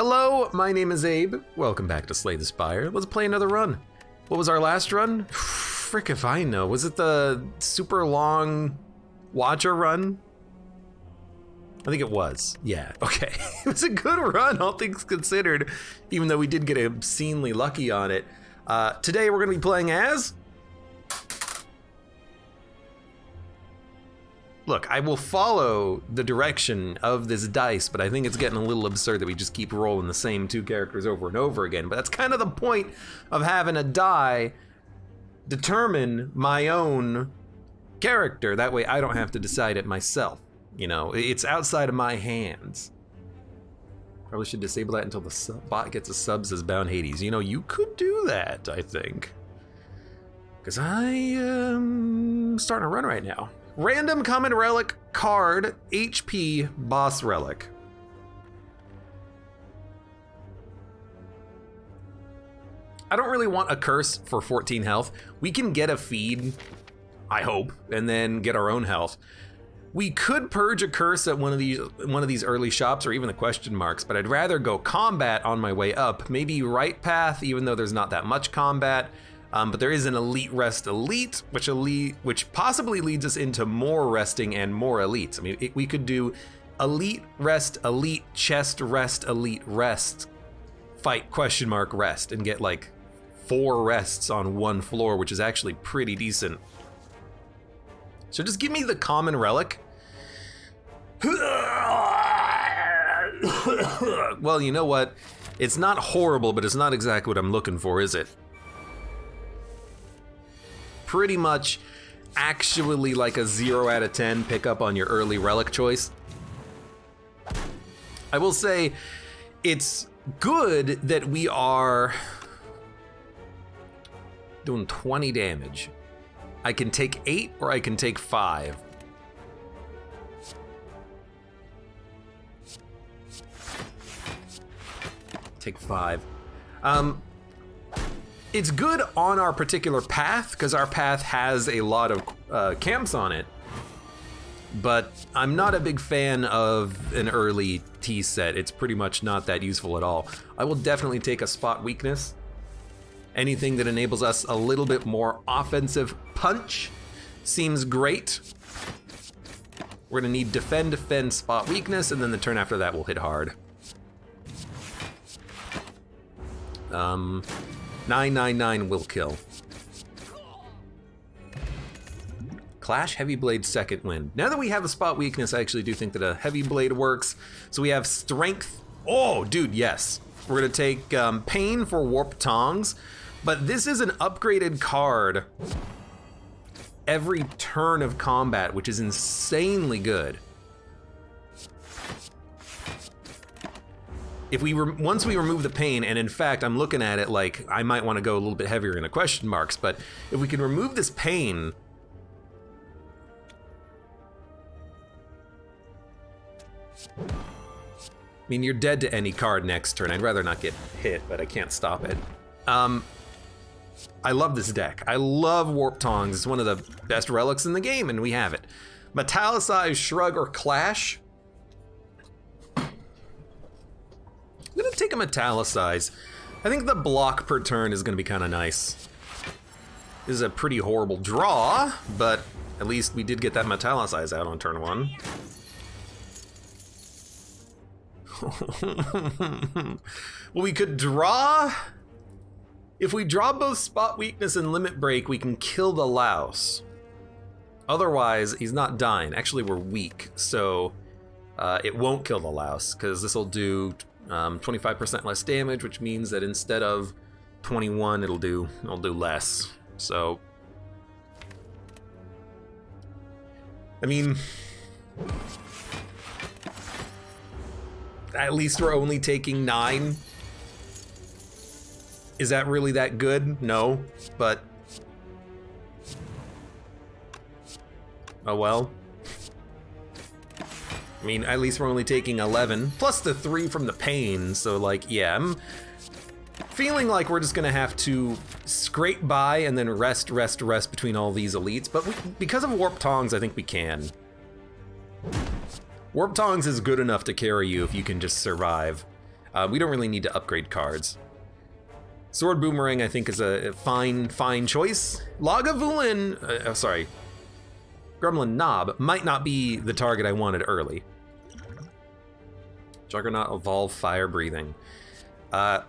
Hello, my name is Abe. Welcome back to Slay the Spire. Let's play another run. What was our last run? Frick if I know. Was it the super long Watcher run? I think it was. Yeah, okay. It was a good run, all things considered, even though we did get obscenely lucky on it. Today we're gonna be playing as... Look, I will follow the direction of this dice, but I think it's getting a little absurd that we just keep rolling the same two characters over and over again. But that's kind of the point of having a die determine my own character. That way I don't have to decide it myself. You know, it's outside of my hands. Probably should disable that until the bot gets a subs as Bound Hades. You know, you could do that, I think. Because I am starting to run right now. Random common relic card, HP boss relic. I don't really want a curse for 14 health. We can get a feed, I hope, and then get our own health. We could purge a curse at one of these early shops or even the question marks, but I'd rather go combat on my way up. Maybe right path, even though there's not that much combat. But there is an elite rest elite, which possibly leads us into more resting and more elites. I mean, we could do elite rest, elite chest rest, elite rest, fight question mark rest, and get like 4 rests on one floor, which is actually pretty decent. So just give me the common relic. Well, you know what? It's not horrible, but it's not exactly what I'm looking for, is it? Pretty much actually like a 0 out of 10 pickup on your early relic choice. I will say it's good that we are doing 20 damage. I can take 8 or I can take 5. Take 5. It's good on our particular path, because our path has a lot of camps on it. But I'm not a big fan of an early T set. It's pretty much not that useful at all. I will definitely take a spot weakness. Anything that enables us a little bit more offensive punch seems great. We're gonna need defend, spot weakness, and then the turn after that we'll hit hard. 999 will kill. Clash, Heavy Blade, second wind. Now that we have a spot weakness, I actually do think that a Heavy Blade works. So we have strength. Oh, dude, yes. We're gonna take pain for Warp Tongs, but this is an upgraded card every turn of combat, which is insanely good. If once we remove the pain, and in fact, I'm looking at it like I might want to go a little bit heavier in the question marks, but if we can remove this pain, I mean, you're dead to any card next turn. I'd rather not get hit, but I can't stop it. I love this deck. I love Warp Tongs. It's one of the best relics in the game, and we have it. Metallicize, Shrug, or Clash. I'm gonna take a Metallicize. I think the block per turn is gonna be kind of nice. This is a pretty horrible draw, but at least we did get that Metallicize out on turn 1. Well, we could draw. If we draw both spot weakness and limit break, we can kill the louse. Otherwise, he's not dying. Actually, we're weak, so it won't kill the louse, because this will do 25% less damage, which means that instead of 21, it'll do less. So, I mean, at least we're only taking 9. Is that really that good? No, but oh well. I mean, at least we're only taking 11, plus the 3 from the pain, so like, yeah, I'm feeling like we're just gonna have to scrape by and then rest between all these elites, but because of Warp Tongs, I think we can. Warp Tongs is good enough to carry you if you can just survive. We don't really need to upgrade cards. Sword Boomerang, I think, is a fine choice. Lagavulin, sorry. Gremlin Knob might not be the target I wanted early. Juggernaut Evolve Fire Breathing. We're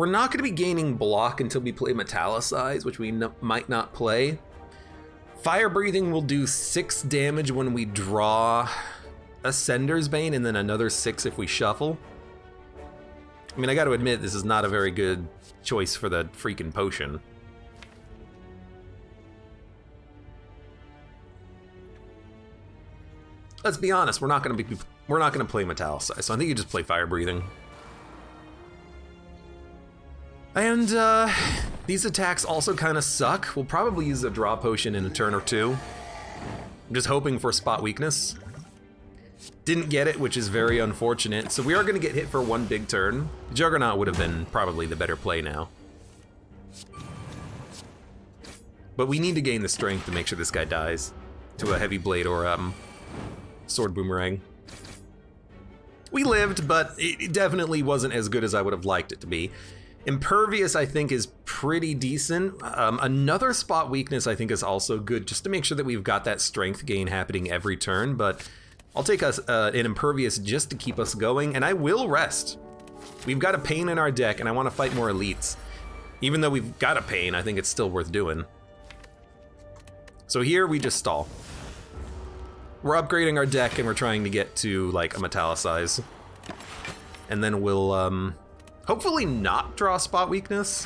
not going to be gaining block until we play Metallicize, which we might not play. Fire Breathing will do 6 damage when we draw Ascender's Bane, and then another 6 if we shuffle. I mean, I got to admit, this is not a very good choice for the freaking potion. Let's be honest, we're not going to play Metallicize, so I think you just play Fire Breathing. And these attacks also kind of suck. We'll probably use a draw potion in a turn or two. I'm just hoping for spot weakness. Didn't get it, which is very unfortunate. So we are going to get hit for 1 big turn. Juggernaut would have been probably the better play now. But we need to gain the strength to make sure this guy dies to a heavy blade or sword boomerang. We lived, but it definitely wasn't as good as I would have liked it to be. Impervious, I think, is pretty decent. Another spot weakness, I think, is also good, just to make sure that we've got that strength gain happening every turn, but I'll take us an Impervious just to keep us going, and I will rest. We've got a Pain in our deck, and I want to fight more elites. Even though we've got a Pain, I think it's still worth doing. So here, we just stall. We're upgrading our deck, and we're trying to get to, like, a Metallicize. And then we'll, hopefully not draw spot weakness.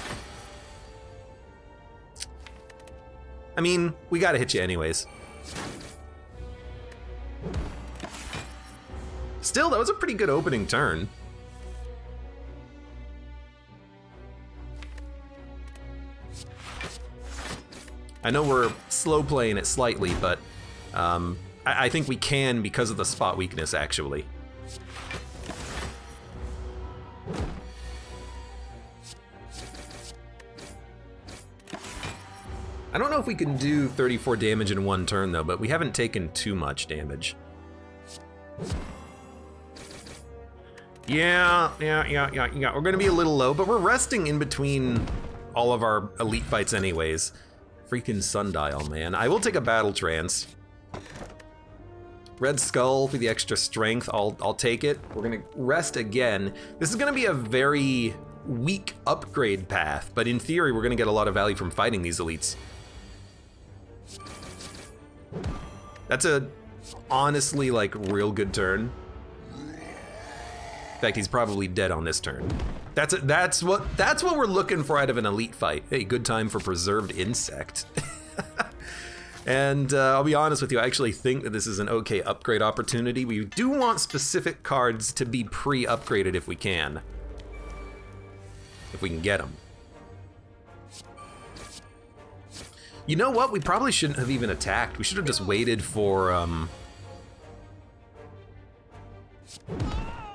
I mean, we gotta hit you anyways. Still, that was a pretty good opening turn. I know we're slow playing it slightly, but I think we can because of the spot weakness, actually. I don't know if we can do 34 damage in 1 turn, though, but we haven't taken too much damage. Yeah. We're gonna be a little low, but we're resting in between all of our elite fights anyways. Freaking Sundial, man. I will take a Battle Trance. Red Skull for the extra strength, I'll take it. We're gonna rest again. This is gonna be a very weak upgrade path, but in theory, we're gonna get a lot of value from fighting these elites. That's a honestly, like, real good turn. In fact, he's probably dead on this turn. That's what we're looking for out of an elite fight. Hey, good time for Preserved Insect. And I'll be honest with you, I actually think that this is an okay upgrade opportunity. We do want specific cards to be pre-upgraded if we can. If we can get them. You know what? We probably shouldn't have even attacked. We should have just waited for,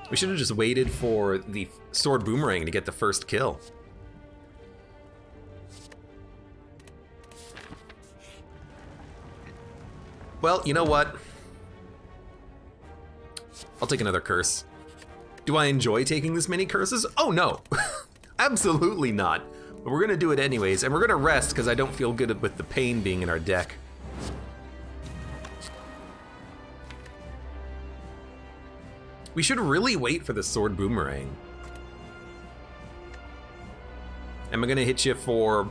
we should have just waited for the Sword Boomerang to get the first kill. Well, you know what? I'll take another curse. Do I enjoy taking this many curses? Oh no, absolutely not. But we're gonna do it anyways, and we're gonna rest because I don't feel good with the pain being in our deck. We should really wait for the Sword Boomerang. Am I gonna hit you for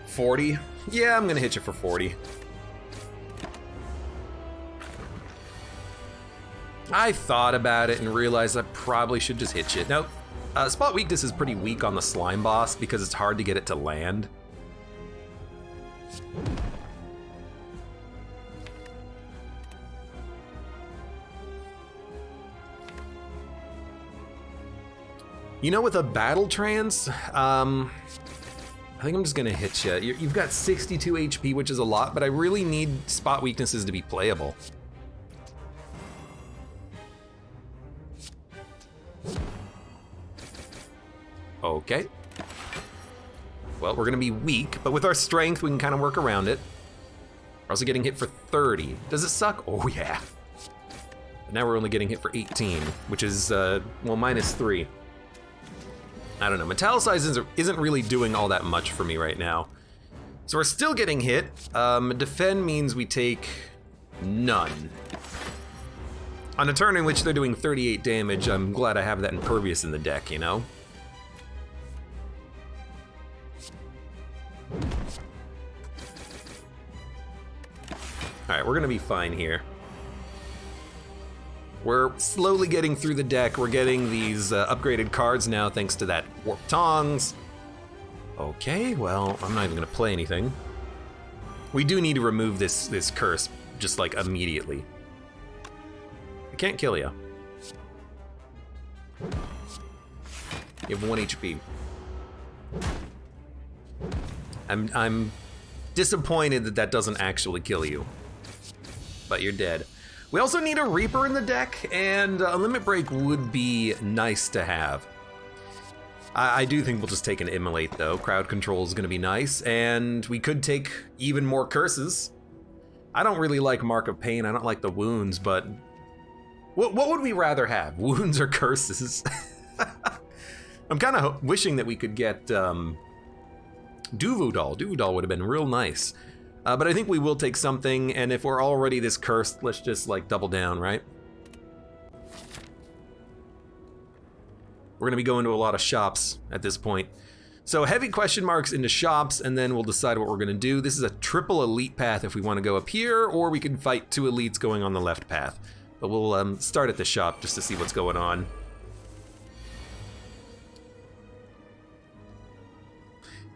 40? Yeah, I'm gonna hit you for 40. I thought about it and realized I probably should just hit you. Nope. Spot Weakness is pretty weak on the Slime Boss because it's hard to get it to land. You know, with a Battle Trance, I think I'm just gonna hit you. You've got 62 HP, which is a lot, but I really need spot weaknesses to be playable. Okay. Well, we're gonna be weak, but with our strength, we can kind of work around it. We're also getting hit for 30. Does it suck? Oh yeah. Now we're only getting hit for 18, which is, well, -3. I don't know, Metallicize isn't really doing all that much for me right now. So we're still getting hit. Defend means we take none. On a turn in which they're doing 38 damage, I'm glad I have that Impervious in the deck, you know? Alright, we're gonna be fine here. We're slowly getting through the deck. We're getting these upgraded cards now thanks to that Warp Tongs. Okay, well, I'm not even gonna play anything. We do need to remove this curse just like immediately. I can't kill you. You have 1 HP. I'm disappointed that doesn't actually kill you, but you're dead. We also need a Reaper in the deck, and a Limit Break would be nice to have. I do think we'll just take an Immolate though. Crowd control is gonna be nice, and we could take even more curses. I don't really like Mark of Pain, I don't like the wounds, but what would we rather have, wounds or curses? I'm kind of wishing that we could get Duvoudal. Duvoudal would have been real nice. But I think we will take something, and if we're already this cursed, let's just like double down, right? We're gonna be going to a lot of shops at this point. So heavy question marks into shops, and then we'll decide what we're gonna do. This is a triple elite path if we wanna go up here, or we can fight 2 elites going on the left path. But we'll start at the shop just to see what's going on.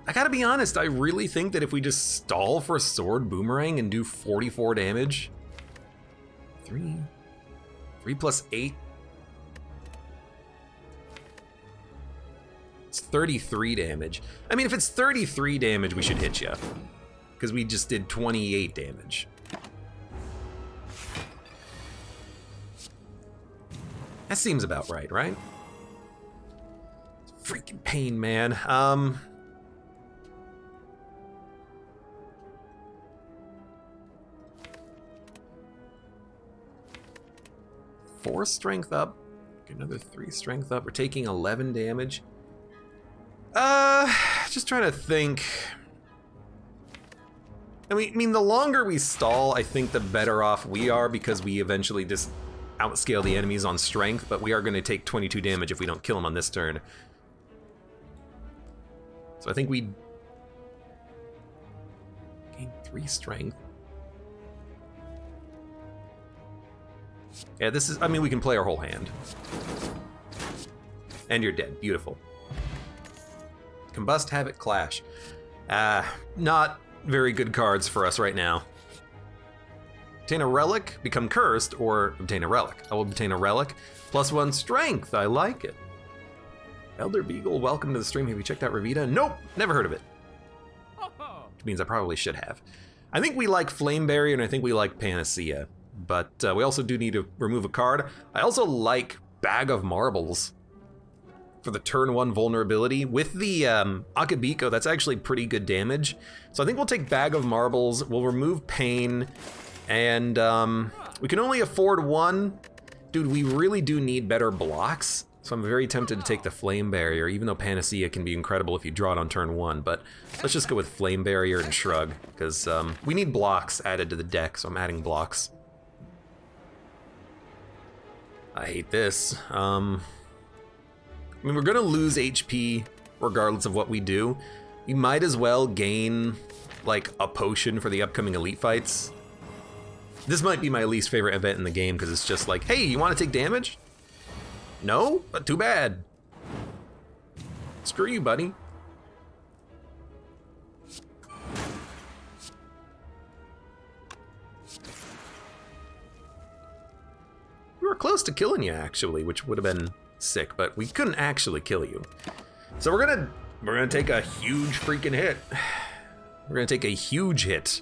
I gotta be honest, I really think that if we just stall for a sword boomerang and do 44 damage, 3 plus 8, it's 33 damage. I mean, if it's 33 damage, we should hit you, because we just did 28 damage. That seems about right, right? Freaking pain, man. 4 strength up, another 3 strength up. We're taking 11 damage. Just trying to think. I mean, the longer we stall, I think the better off we are, because we eventually just outscale the enemies on strength, but we are going to take 22 damage if we don't kill them on this turn. So I think we gain 3 strength. Yeah, this is, I mean, we can play our whole hand. And you're dead, beautiful. Combust, Havoc, Clash. Not very good cards for us right now. Obtain a relic, become cursed, or obtain a relic. I will obtain a relic. +1 strength, I like it. Elder Beagle, welcome to the stream. Have you checked out Revita? Nope, never heard of it. Which means I probably should have. I think we like Flame Barrier, and I think we like Panacea. But we also do need to remove a card. I also like Bag of Marbles for the turn 1 vulnerability. With the Akabiko, that's actually pretty good damage. So I think we'll take Bag of Marbles, we'll remove Pain, and we can only afford 1. Dude, we really do need better blocks. So I'm very tempted to take the Flame Barrier, even though Panacea can be incredible if you draw it on turn 1. But let's just go with Flame Barrier and Shrug, because we need blocks added to the deck, so I'm adding blocks. I hate this. I mean, we're gonna lose HP regardless of what we do. We might as well gain, like, a potion for the upcoming elite fights. This might be my least favorite event in the game, because it's just like, hey, you want to take damage? No? But too bad. Screw you, buddy. We were close to killing you, actually, which would have been sick, but we couldn't actually kill you. So we're gonna take a huge freaking hit. We're gonna take a huge hit.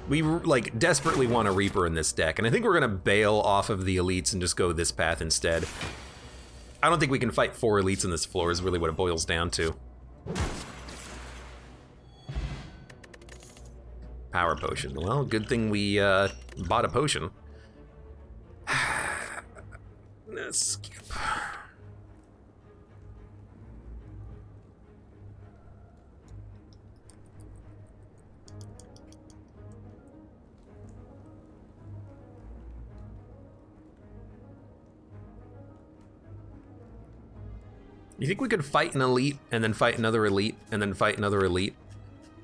We like desperately want a Reaper in this deck, and I think we're gonna bail off of the elites and just go this path instead. I don't think we can fight 4 elites on this floor is really what it boils down to. Power potion. Well, good thing we bought a potion. Let's skip. You think we could fight an elite, and then fight another elite, and then fight another elite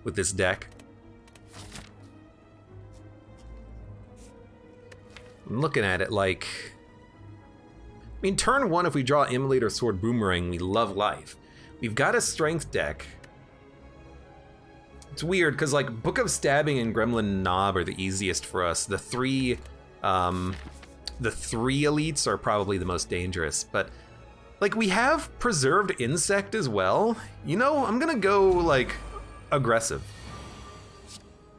with this deck? I'm looking at it like... I mean, turn 1, if we draw Immolate or Sword Boomerang, we love life. We've got a strength deck. It's weird, because like Book of Stabbing and Gremlin Knob are the easiest for us. The three elites are probably the most dangerous, but like we have Preserved Insect as well. You know, I'm gonna go like aggressive.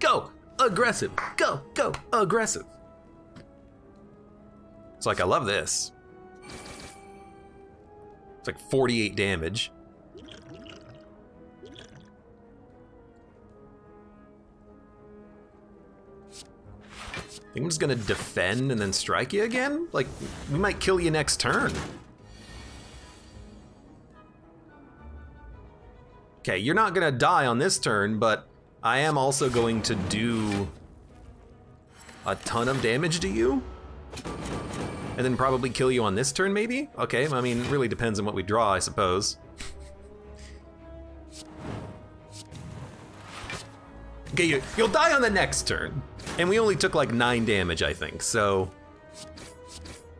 Go aggressive, go aggressive. It's like, I love this. It's like 48 damage. I think I'm just gonna defend and then strike you again? Like, we might kill you next turn. Okay, you're not gonna die on this turn, but I am also going to do a ton of damage to you. And then probably kill you on this turn, maybe? Okay, I mean, it really depends on what we draw, I suppose. Okay, you'll die on the next turn. And we only took like 9 damage, I think, so...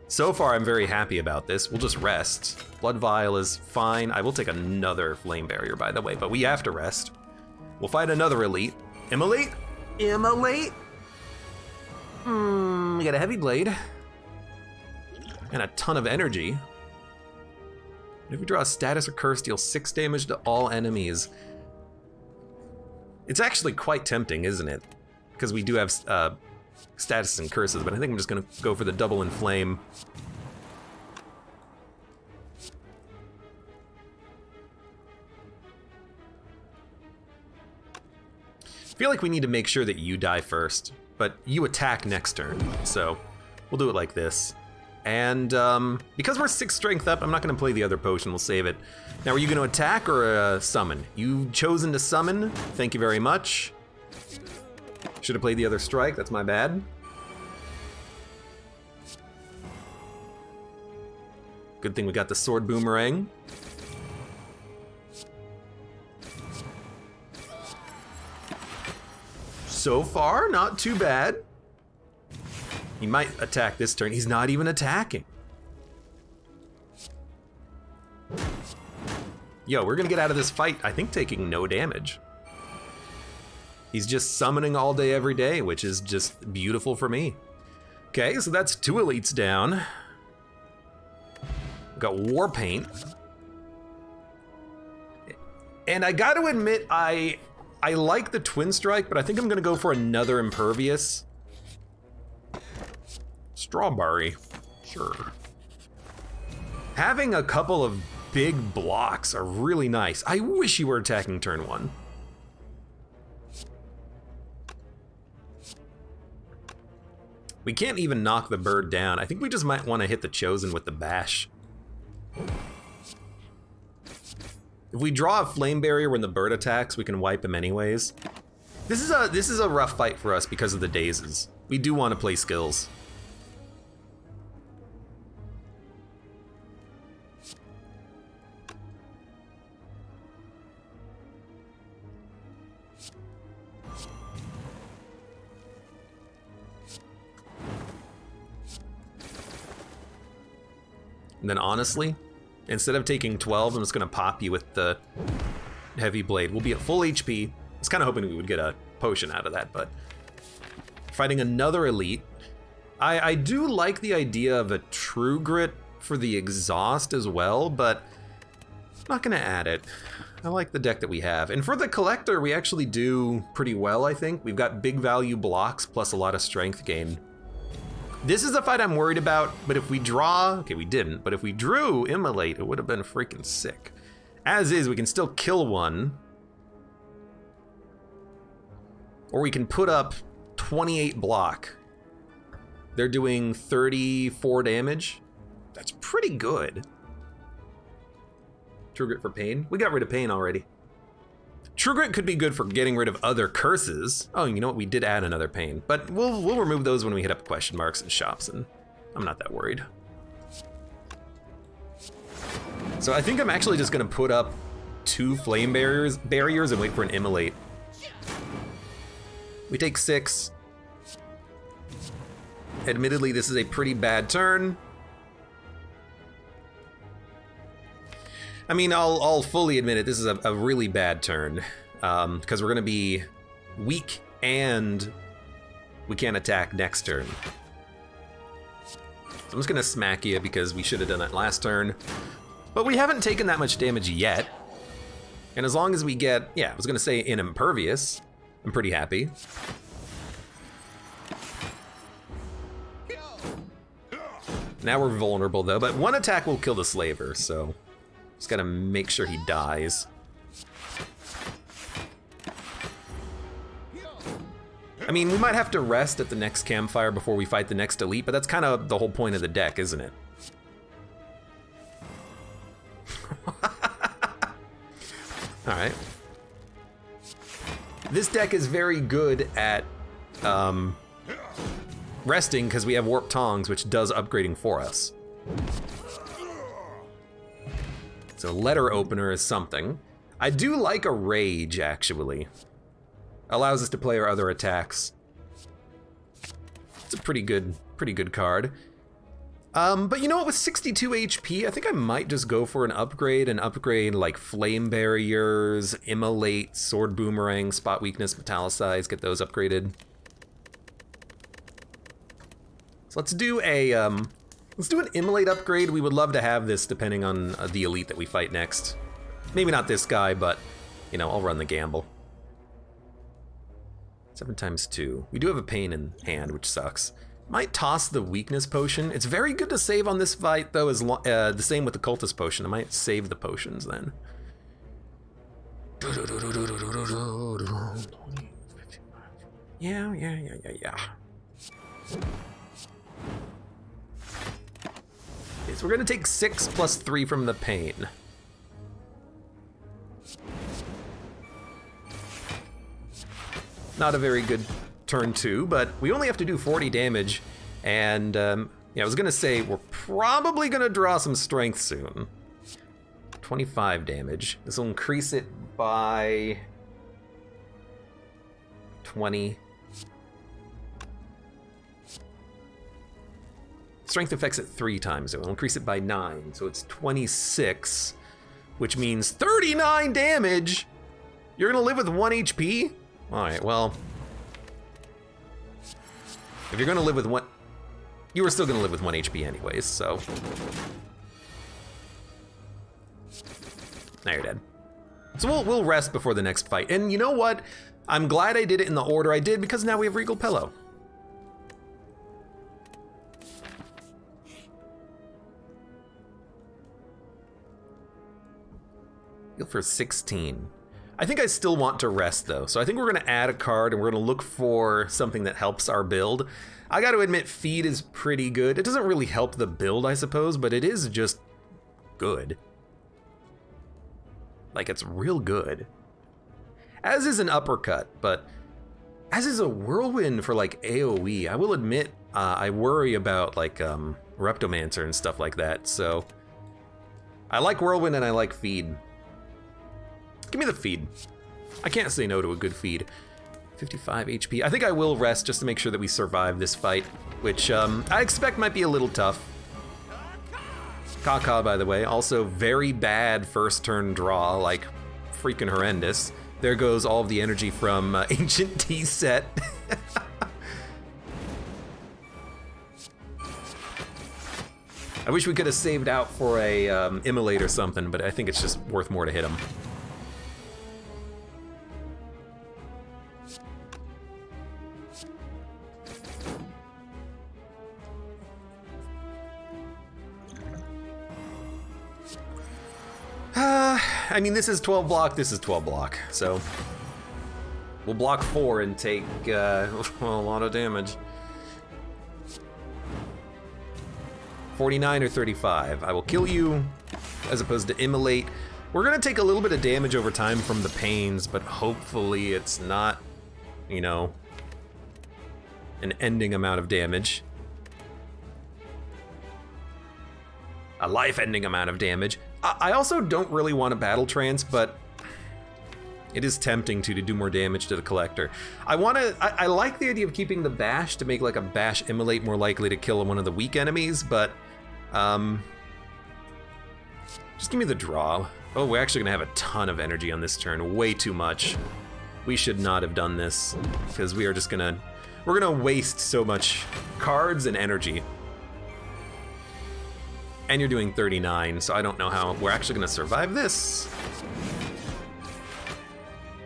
So far, I'm very happy about this. We'll just rest. Blood Vial is fine. I will take another Flame Barrier, by the way, but we have to rest. We'll fight another elite. Immolate? Immolate? We got a Heavy Blade. And a ton of energy. If we draw a status or curse, deal 6 damage to all enemies. It's actually quite tempting, isn't it? Because we do have status and curses, but I think I'm just gonna go for the double inflame. I feel like we need to make sure that you die first, but you attack next turn, so we'll do it like this. And because we're 6 strength up, I'm not gonna play the other potion, we'll save it. Now, are you gonna attack or summon? You've chosen to summon, thank you very much. Should have played the other strike, that's my bad. Good thing we got the Sword Boomerang. So far, not too bad. He might attack this turn. He's not even attacking. Yo, we're gonna get out of this fight, I think, taking no damage. He's just summoning all day, every day, which is just beautiful for me. Okay, so that's 2 elites down. We've got War Paint. And I gotta admit, I like the Twin Strike, but I think I'm gonna go for another Impervious. Strawberry, sure. Having a couple of big blocks are really nice. I wish you were attacking turn 1. We can't even knock the bird down. I think we just might want to hit the Chosen with the bash. If we draw a Flame Barrier when the bird attacks, we can wipe him anyways. This is a rough fight for us because of the dazes. We do want to play skills. And then honestly, instead of taking 12, I'm just gonna pop you with the Heavy Blade. We'll be at full HP. I was kind of hoping we would get a potion out of that, but fighting another elite. I do like the idea of a True Grit for the exhaust as well, but I'm not gonna add it. I like the deck that we have. And for the collector, we actually do pretty well, I think. We've got big value blocks plus a lot of strength gain. This is a fight I'm worried about, but if we draw, okay, we didn't, but if we drew Immolate, it would have been freaking sick. As is, we can still kill one. Or we can put up 28 block. They're doing 34 damage. That's pretty good. True Grit for pain? We got rid of pain already. True Grit could be good for getting rid of other curses. Oh, you know what? We did add another pain. But we'll remove those when we hit up question marks and shops, and I'm not that worried. So I think I'm actually just gonna put up 2 flame barriers and wait for an immolate. We take 6. Admittedly, this is a pretty bad turn. I mean, I'll fully admit it, this is a really bad turn, because we're gonna be weak and we can't attack next turn. So I'm just gonna smack you because we should have done that last turn. But we haven't taken that much damage yet. And as long as we get, yeah, I was gonna say in impervious, I'm pretty happy. Now we're vulnerable though, but 1 attack will kill the slaver, so just gotta make sure he dies. I mean, we might have to rest at the next campfire before we fight the next elite, but that's kind of the whole point of the deck, isn't it? Alright. This deck is very good at resting because we have Warp Tongs, which does upgrading for us. So letter opener is something. I do like a rage, actually. Allows us to play our other attacks. It's a pretty good card. But you know what, with 62 HP, I think I might just go for an upgrade and upgrade like flame barriers, immolate, sword boomerang, spot weakness, metallicize, get those upgraded. So let's do an immolate upgrade. We would love to have this depending on the elite that we fight next. Maybe not this guy, but you know, I'll run the gamble. 7 times 2. We do have a pain in hand, which sucks. Might toss the weakness potion. It's very good to save on this fight, though, as the same with the cultist potion. I might save the potions then. Yeah. Okay, so we're gonna take 6 plus 3 from the pain. Not a very good turn 2, but we only have to do 40 damage, and yeah, I was gonna say we're probably gonna draw some strength soon. 25 damage. This will increase it by 20. Strength affects it 3 times, so it'll increase it by 9, so it's 26, which means 39 damage! You're gonna live with 1 HP? Alright, well, if you're gonna live with 1, you were still gonna live with 1 HP anyways, so. Now you're dead. So we'll rest before the next fight. And you know what? I'm glad I did it in the order I did, because now we have Regal Pillow. Heal for 16. I think I still want to rest though, so I think we're gonna add a card and we're gonna look for something that helps our build. I gotta admit, feed is pretty good. It doesn't really help the build, I suppose, but it is just good. Like, it's real good. As is an uppercut, but as is a whirlwind for like AoE. I will admit, I worry about like Reptomancer and stuff like that, so I like whirlwind and I like feed. Give me the feed. I can't say no to a good feed. 55 HP. I think I will rest just to make sure that we survive this fight, which I expect might be a little tough. Kaka, by the way, also very bad first turn draw, like freaking horrendous. There goes all of the energy from Ancient Tea Set. I wish we could have saved out for a immolate or something, but I think it's just worth more to hit him. I mean, this is 12 block, this is 12 block, so We'll block 4 and take a lot of damage. 49 or 35. I will kill you as opposed to immolate. We're gonna take a little bit of damage over time from the pains, but hopefully it's not, you know, an ending amount of damage. A life-ending amount of damage. I also don't really want a battle trance, but it is tempting to do more damage to the collector. I like the idea of keeping the bash to make like a bash immolate more likely to kill one of the weak enemies, but just give me the draw. Oh, we're actually gonna have a ton of energy on this turn, way too much. We should not have done this, because we're gonna waste so much cards and energy. And you're doing 39, so I don't know how we're actually gonna survive this.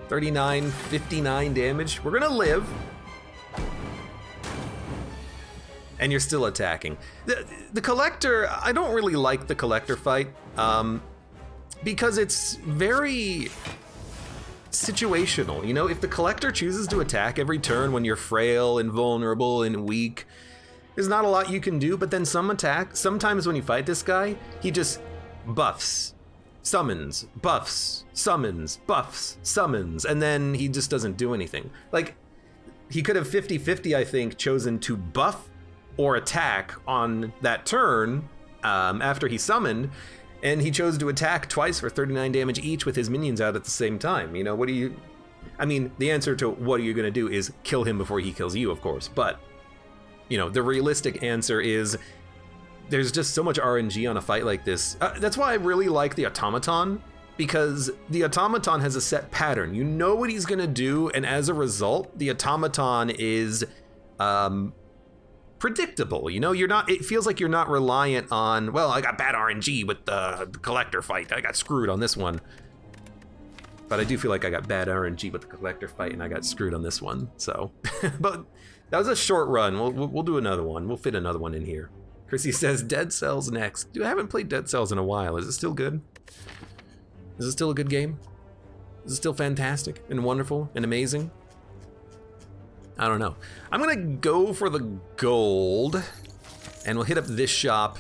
39, 59 damage. We're gonna live. And you're still attacking. The collector, I don't really like the collector fight, because it's very situational. You know, if the collector chooses to attack every turn when you're frail and vulnerable and weak, there's not a lot you can do, but then sometimes when you fight this guy, he just buffs, summons, buffs, summons, buffs, summons, and then he just doesn't do anything. Like, he could have 50-50, I think, chosen to buff or attack on that turn after he summoned, and he chose to attack twice for 39 damage each with his minions out at the same time. You know, I mean, the answer to what are you gonna do is kill him before he kills you, of course, but you know, the realistic answer is there's just so much RNG on a fight like this. That's why I really like the automaton, because the automaton has a set pattern. You know what he's gonna do, and as a result, the automaton is predictable. You know, it feels like you're not reliant on, well, I got bad RNG with the collector fight. I got screwed on this one. But I do feel like I got bad RNG with the collector fight and I got screwed on this one, so. But that was a short run. We'll do another one. We'll fit another one in here. Chrissy says Dead Cells next. Dude, I haven't played Dead Cells in a while. Is it still good? Is it still a good game? Is it still fantastic and wonderful and amazing? I don't know. I'm gonna go for the gold and we'll hit up this shop,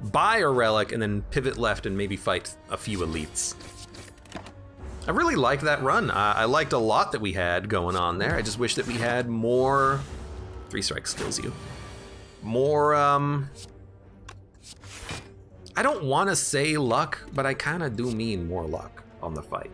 buy a relic, and then pivot left and maybe fight a few elites. I really liked that run. I liked a lot that we had going on there. I just wish that we had more. 3 strikes kills you. More, I don't want to say luck, but I kind of do mean more luck on the fight.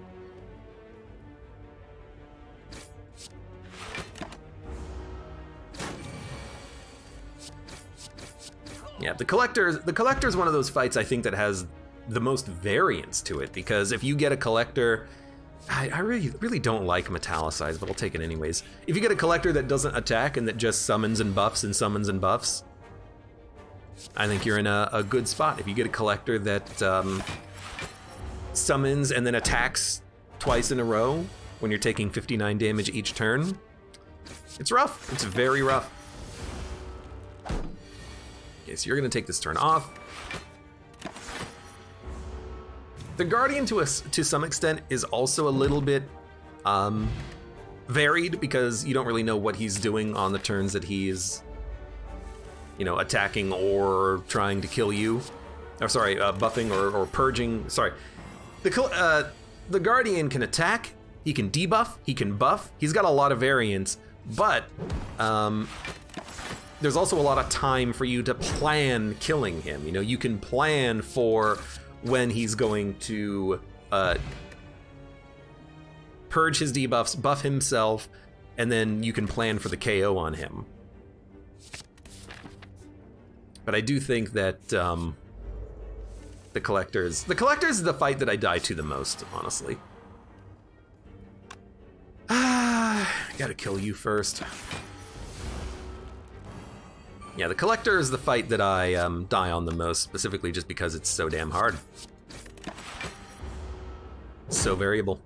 Yeah, the collector's one of those fights I think that has the most variance to it, because if you get a collector, I really don't like metallicized, but I'll take it anyways. If you get a collector that doesn't attack and that just summons and buffs and summons and buffs, I think you're in a good spot. If you get a collector that summons and then attacks twice in a row when you're taking 59 damage each turn, it's rough. It's very rough. Okay, so you're gonna take this turn off. The Guardian, to some extent, is also a little bit varied, because you don't really know what he's doing on the turns that he's, you know, attacking or trying to kill you. Or sorry, buffing or purging. Sorry. The Guardian can attack, he can debuff, he can buff. He's got a lot of variance, but there's also a lot of time for you to plan killing him. You know, you can plan for when he's going to purge his debuffs, buff himself, and then you can plan for the KO on him. But I do think that the collector's the fight that I die to the most, honestly. Gotta kill you first. Yeah, the collector is the fight that I die on the most, specifically just because it's so damn hard. So variable.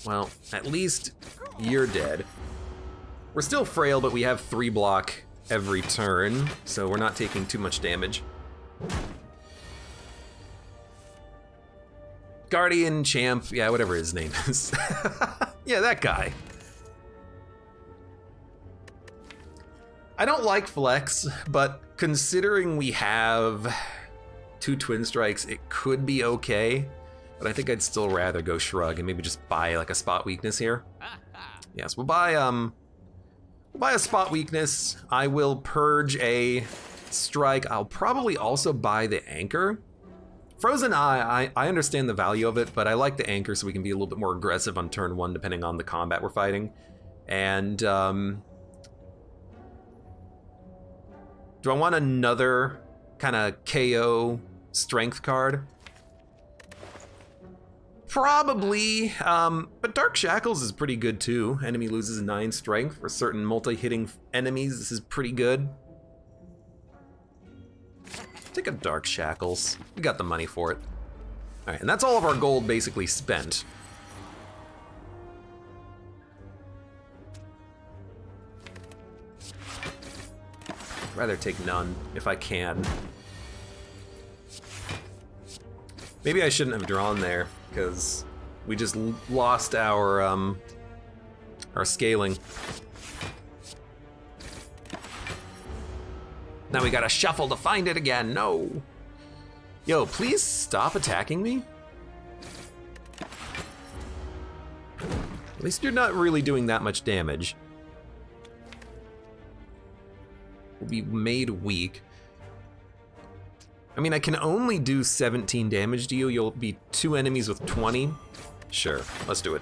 Well, at least you're dead. We're still frail, but we have 3 block every turn, so we're not taking too much damage. Guardian, Champ, yeah, whatever his name is. Yeah, that guy. I don't like Flex, but considering we have 2 Twin Strikes, it could be okay. But I think I'd still rather go Shrug and maybe just buy like a spot weakness here. Yes, we'll buy a spot weakness. I will purge a strike. I'll probably also buy the anchor. Frozen Eye, I understand the value of it, but I like the anchor so we can be a little bit more aggressive on turn 1 depending on the combat we're fighting. And do I want another kind of KO strength card? Probably, but Dark Shackles is pretty good too. Enemy loses 9 strength for certain multi-hitting enemies. This is pretty good. Take a Dark Shackles. We got the money for it. All right, and that's all of our gold basically spent. I'd rather take none if I can. Maybe I shouldn't have drawn there because we just lost our scaling. Now we gotta shuffle to find it again, no. Yo, please stop attacking me. At least you're not really doing that much damage. We'll be made weak. I mean, I can only do 17 damage to you. You'll be 2 enemies with 20. Sure, let's do it.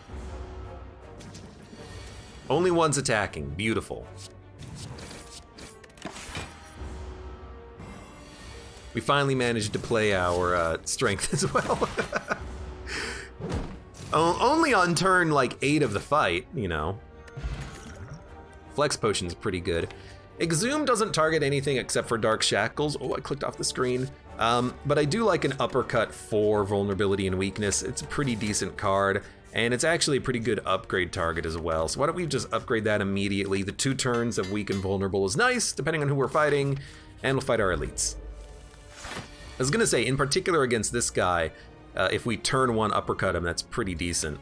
Only one's attacking, beautiful. We finally managed to play our strength as well. Only on turn like 8 of the fight, you know. Flex Potion's pretty good. Exhume doesn't target anything except for Dark Shackles. Oh, I clicked off the screen. But I do like an Uppercut for vulnerability and weakness. It's a pretty decent card, and it's actually a pretty good upgrade target as well. So why don't we just upgrade that immediately? The 2 turns of weak and vulnerable is nice, depending on who we're fighting, and we'll fight our elites. I was gonna say, in particular against this guy, if we turn 1 uppercut him, that's pretty decent.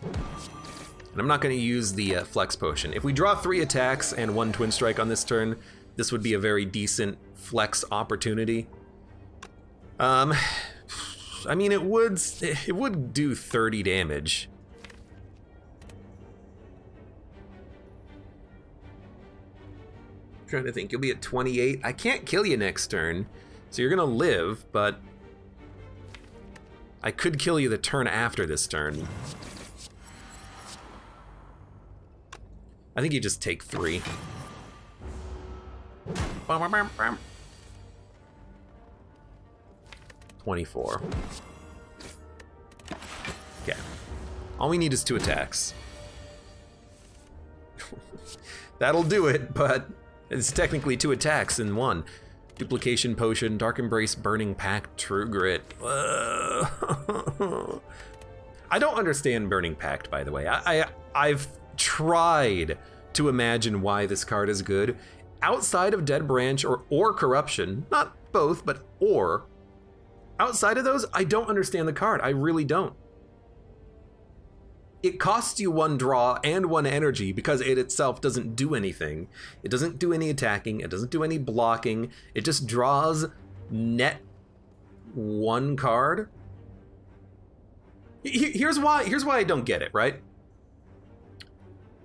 And I'm not gonna use the Flex Potion. If we draw 3 attacks and 1 Twin Strike on this turn, this would be a very decent flex opportunity. I mean, it would do 30 damage. Trying to think, you'll be at 28. I can't kill you next turn, so you're gonna live, but I could kill you the turn after this turn. I think you just take 3. 24. Okay. All we need is 2 attacks. That'll do it, but it's technically 2 attacks in 1. Duplication Potion, Dark Embrace, Burning Pact, True Grit. I don't understand Burning Pact, by the way. I've tried to imagine why this card is good. Outside of Dead Branch or Corruption, not both, but or, outside of those, I don't understand the card. I really don't. It costs you 1 draw and 1 energy because it itself doesn't do anything. It doesn't do any attacking, it doesn't do any blocking, it just draws net 1 card. Here's why I don't get it, right?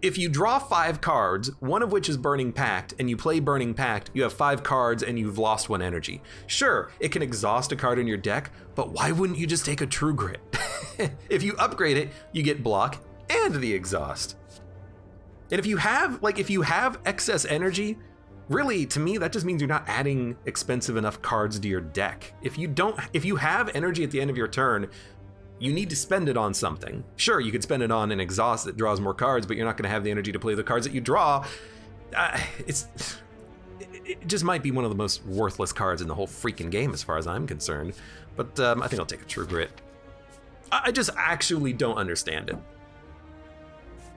If you draw 5 cards, one of which is Burning Pact, and you play Burning Pact, you have 5 cards and you've lost 1 energy. Sure, it can exhaust a card in your deck, but why wouldn't you just take a True Grit? If you upgrade it, you get block and the exhaust. And if you have excess energy, really, to me, that just means you're not adding expensive enough cards to your deck. If you have energy at the end of your turn, you need to spend it on something. Sure, you could spend it on an exhaust that draws more cards, but you're not gonna have the energy to play the cards that you draw. It just might be one of the most worthless cards in the whole freaking game as far as I'm concerned. But I think I'll take a True Grit. I just actually don't understand it.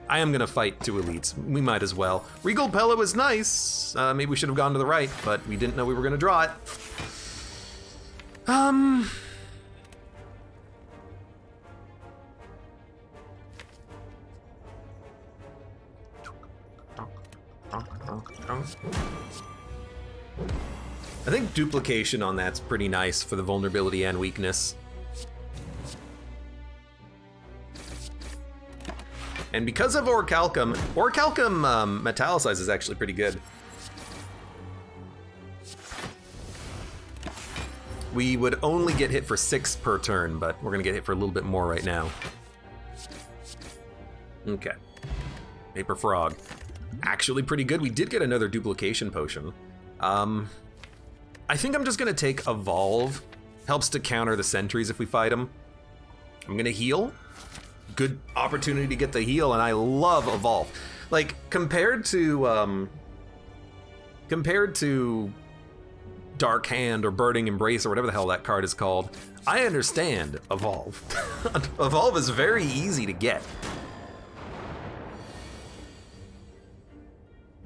I am gonna fight 2 elites. We might as well. Regal Pella was nice. Maybe we should have gone to the right, but we didn't know we were gonna draw it. Um... I think duplication on that's pretty nice for the vulnerability and weakness. And because of Orichalcum Metallicize is actually pretty good. We would only get hit for 6 per turn, but we're gonna get hit for a little bit more right now. Okay. Paper Frog. Actually pretty good. We did get another duplication potion. I think I'm just gonna take Evolve. Helps to counter the sentries if we fight them. I'm gonna heal. Good opportunity to get the heal, and I love Evolve. Like, compared to Dark Hand or Burning Embrace or whatever the hell that card is called, I understand Evolve. Evolve is very easy to get.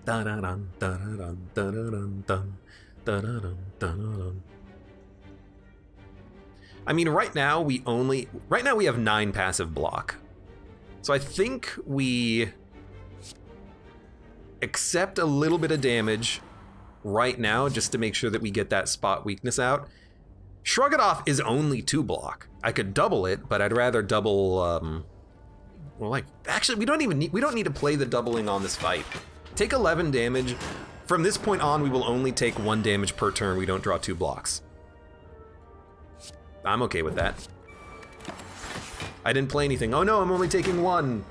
Dun-dun-dun, dun-dun-dun, dun-dun-dun, dun-dun-dun, dun-dun-dun. I mean, right now we have 9 passive block. So I think we accept a little bit of damage right now just to make sure that we get that spot weakness out. Shrug It Off is only 2 block. I could double it, but I'd rather double, well, like, actually we don't need to play the doubling on this fight. Take 11 damage. From this point on, we will only take 1 damage per turn. We don't draw 2 blocks. I'm okay with that. I didn't play anything. Oh no, I'm only taking 1.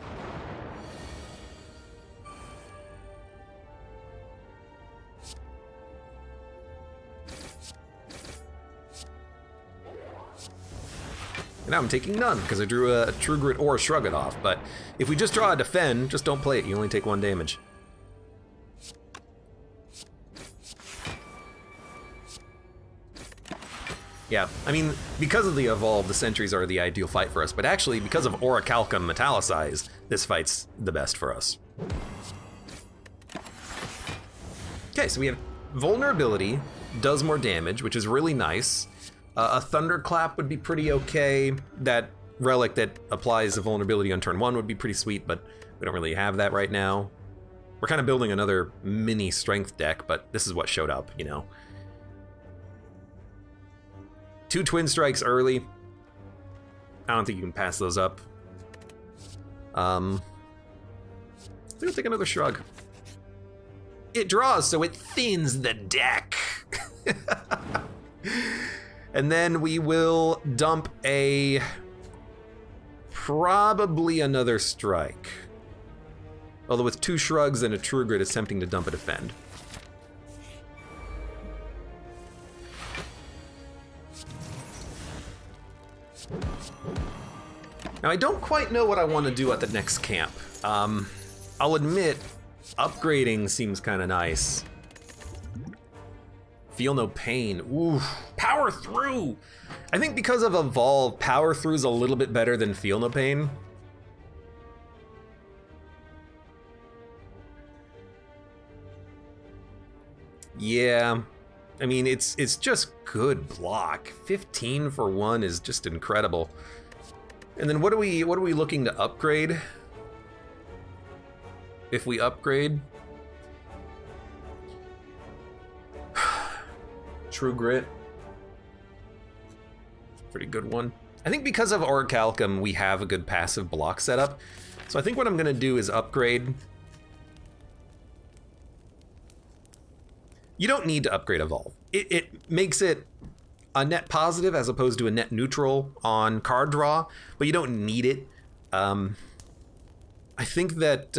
And now I'm taking none because I drew a True Grit or a Shrug It Off. But if we just draw a Defend, just don't play it. You only take 1 damage. Yeah, I mean, because of the Evolve, the sentries are the ideal fight for us, but actually, because of Orichalcum Metallicize, this fight's the best for us. Okay, so we have Vulnerability, does more damage, which is really nice. A Thunderclap would be pretty okay. That relic that applies a vulnerability on turn 1 would be pretty sweet, but we don't really have that right now. We're kind of building another mini strength deck, but this is what showed up, you know. 2 Twin Strikes early. I don't think you can pass those up. I think I'll take another Shrug. It draws, so it thins the deck. And then we will dump probably another Strike. Although with 2 Shrugs and a True Grit, it's tempting to dump a Defend. Now, I don't quite know what I want to do at the next camp. I'll admit, upgrading seems kind of nice. Feel No Pain. Ooh, Power Through! I think because of Evolve, Power Through is a little bit better than Feel No Pain. Yeah, I mean, it's just good block. 15 for 1 is just incredible. And then what are we looking to upgrade? If we upgrade, True Grit, pretty good one. I think because of Orichalcum, we have a good passive block setup. So I think what I'm gonna do is upgrade. You don't need to upgrade Evolve. It makes it a net positive as opposed to a net neutral on card draw, but you don't need it. I think that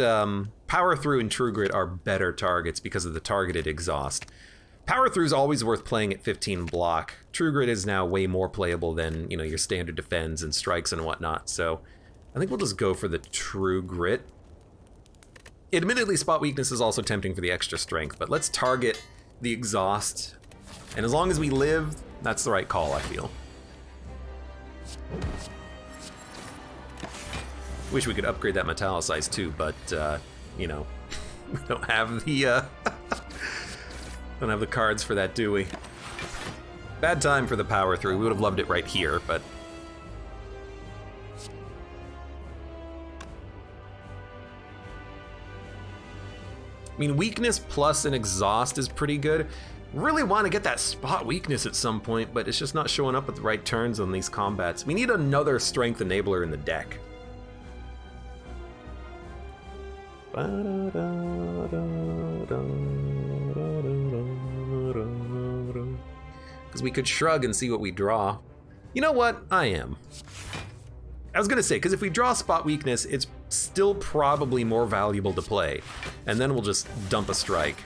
Power Through and True Grit are better targets because of the targeted exhaust. Power Through is always worth playing at 15 block. True Grit is now way more playable than, you know, your standard defends and strikes and whatnot. So I think we'll just go for the True Grit. Admittedly, spot weakness is also tempting for the extra strength, but let's target the exhaust. And as long as we live, that's the right call, I feel. Wish we could upgrade that Metallicize too, but you know, we don't have the don't have the cards for that, do we? Bad time for the power through. We would have loved it right here, but... I mean, weakness plus an exhaust is pretty good. Really want to get that spot weakness at some point, but it's just not showing up at the right turns on these combats. We need another strength enabler in the deck. Because we could shrug and see what we draw. You know what? I am. I was gonna say, because if we draw spot weakness, it's still probably more valuable to play. And then we'll just dump a strike.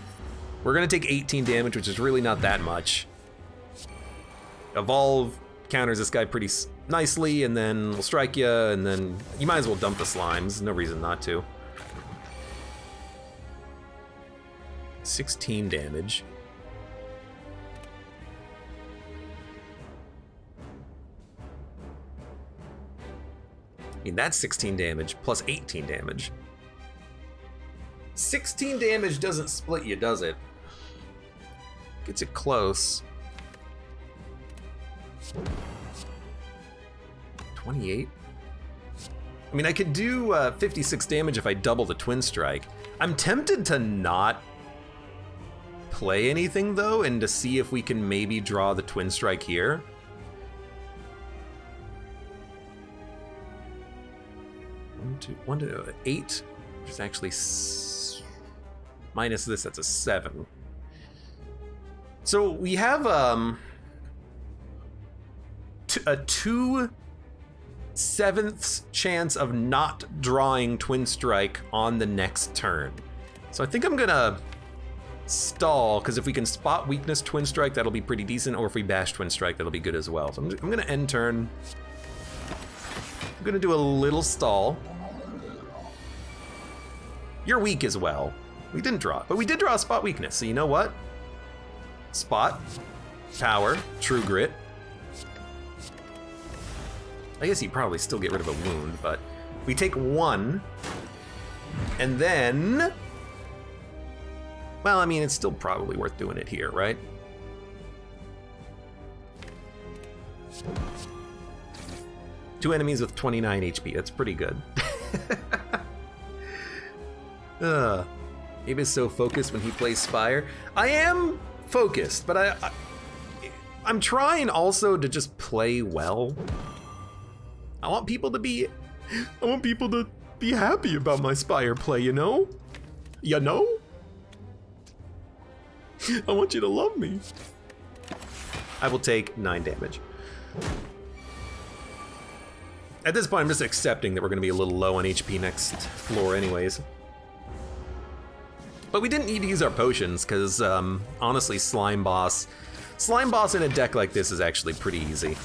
We're gonna take 18 damage, which is really not that much. Evolve counters this guy pretty nicely, and then we'll strike you, and then you might as well dump the slimes. No reason not to. 16 damage. I mean, that's 16 damage plus 18 damage. 16 damage doesn't split you, does it? Gets it close. 28? I mean, I could do 56 damage if I double the Twin Strike. I'm tempted to not play anything, though, and to see if we can maybe draw the Twin Strike here. One to 8, which is actually minus this, that's a 7. So we have a 2/7 chance of not drawing Twin Strike on the next turn. So I think I'm gonna stall, because if we can spot weakness Twin Strike, that'll be pretty decent, or if we bash Twin Strike, that'll be good as well. So I'm gonna end turn. I'm gonna do a little stall. You're weak as well. We didn't draw it, but we did draw a spot weakness, so you know what? Spot, power, true grit. I guess you probably still get rid of a wound, but we take 1, and then, well, I mean, it's still probably worth doing it here, right? Two enemies with 29 HP, that's pretty good. Abe is so focused when he plays Spire. I am focused, but I'm trying also to just play well. I want people to be happy about my Spire play, you know? You know? I want you to love me. I will take 9 damage. At this point, I'm just accepting that we're gonna be a little low on HP next floor anyways. But we didn't need to use our potions, because honestly, Slime Boss in a deck like this is actually pretty easy.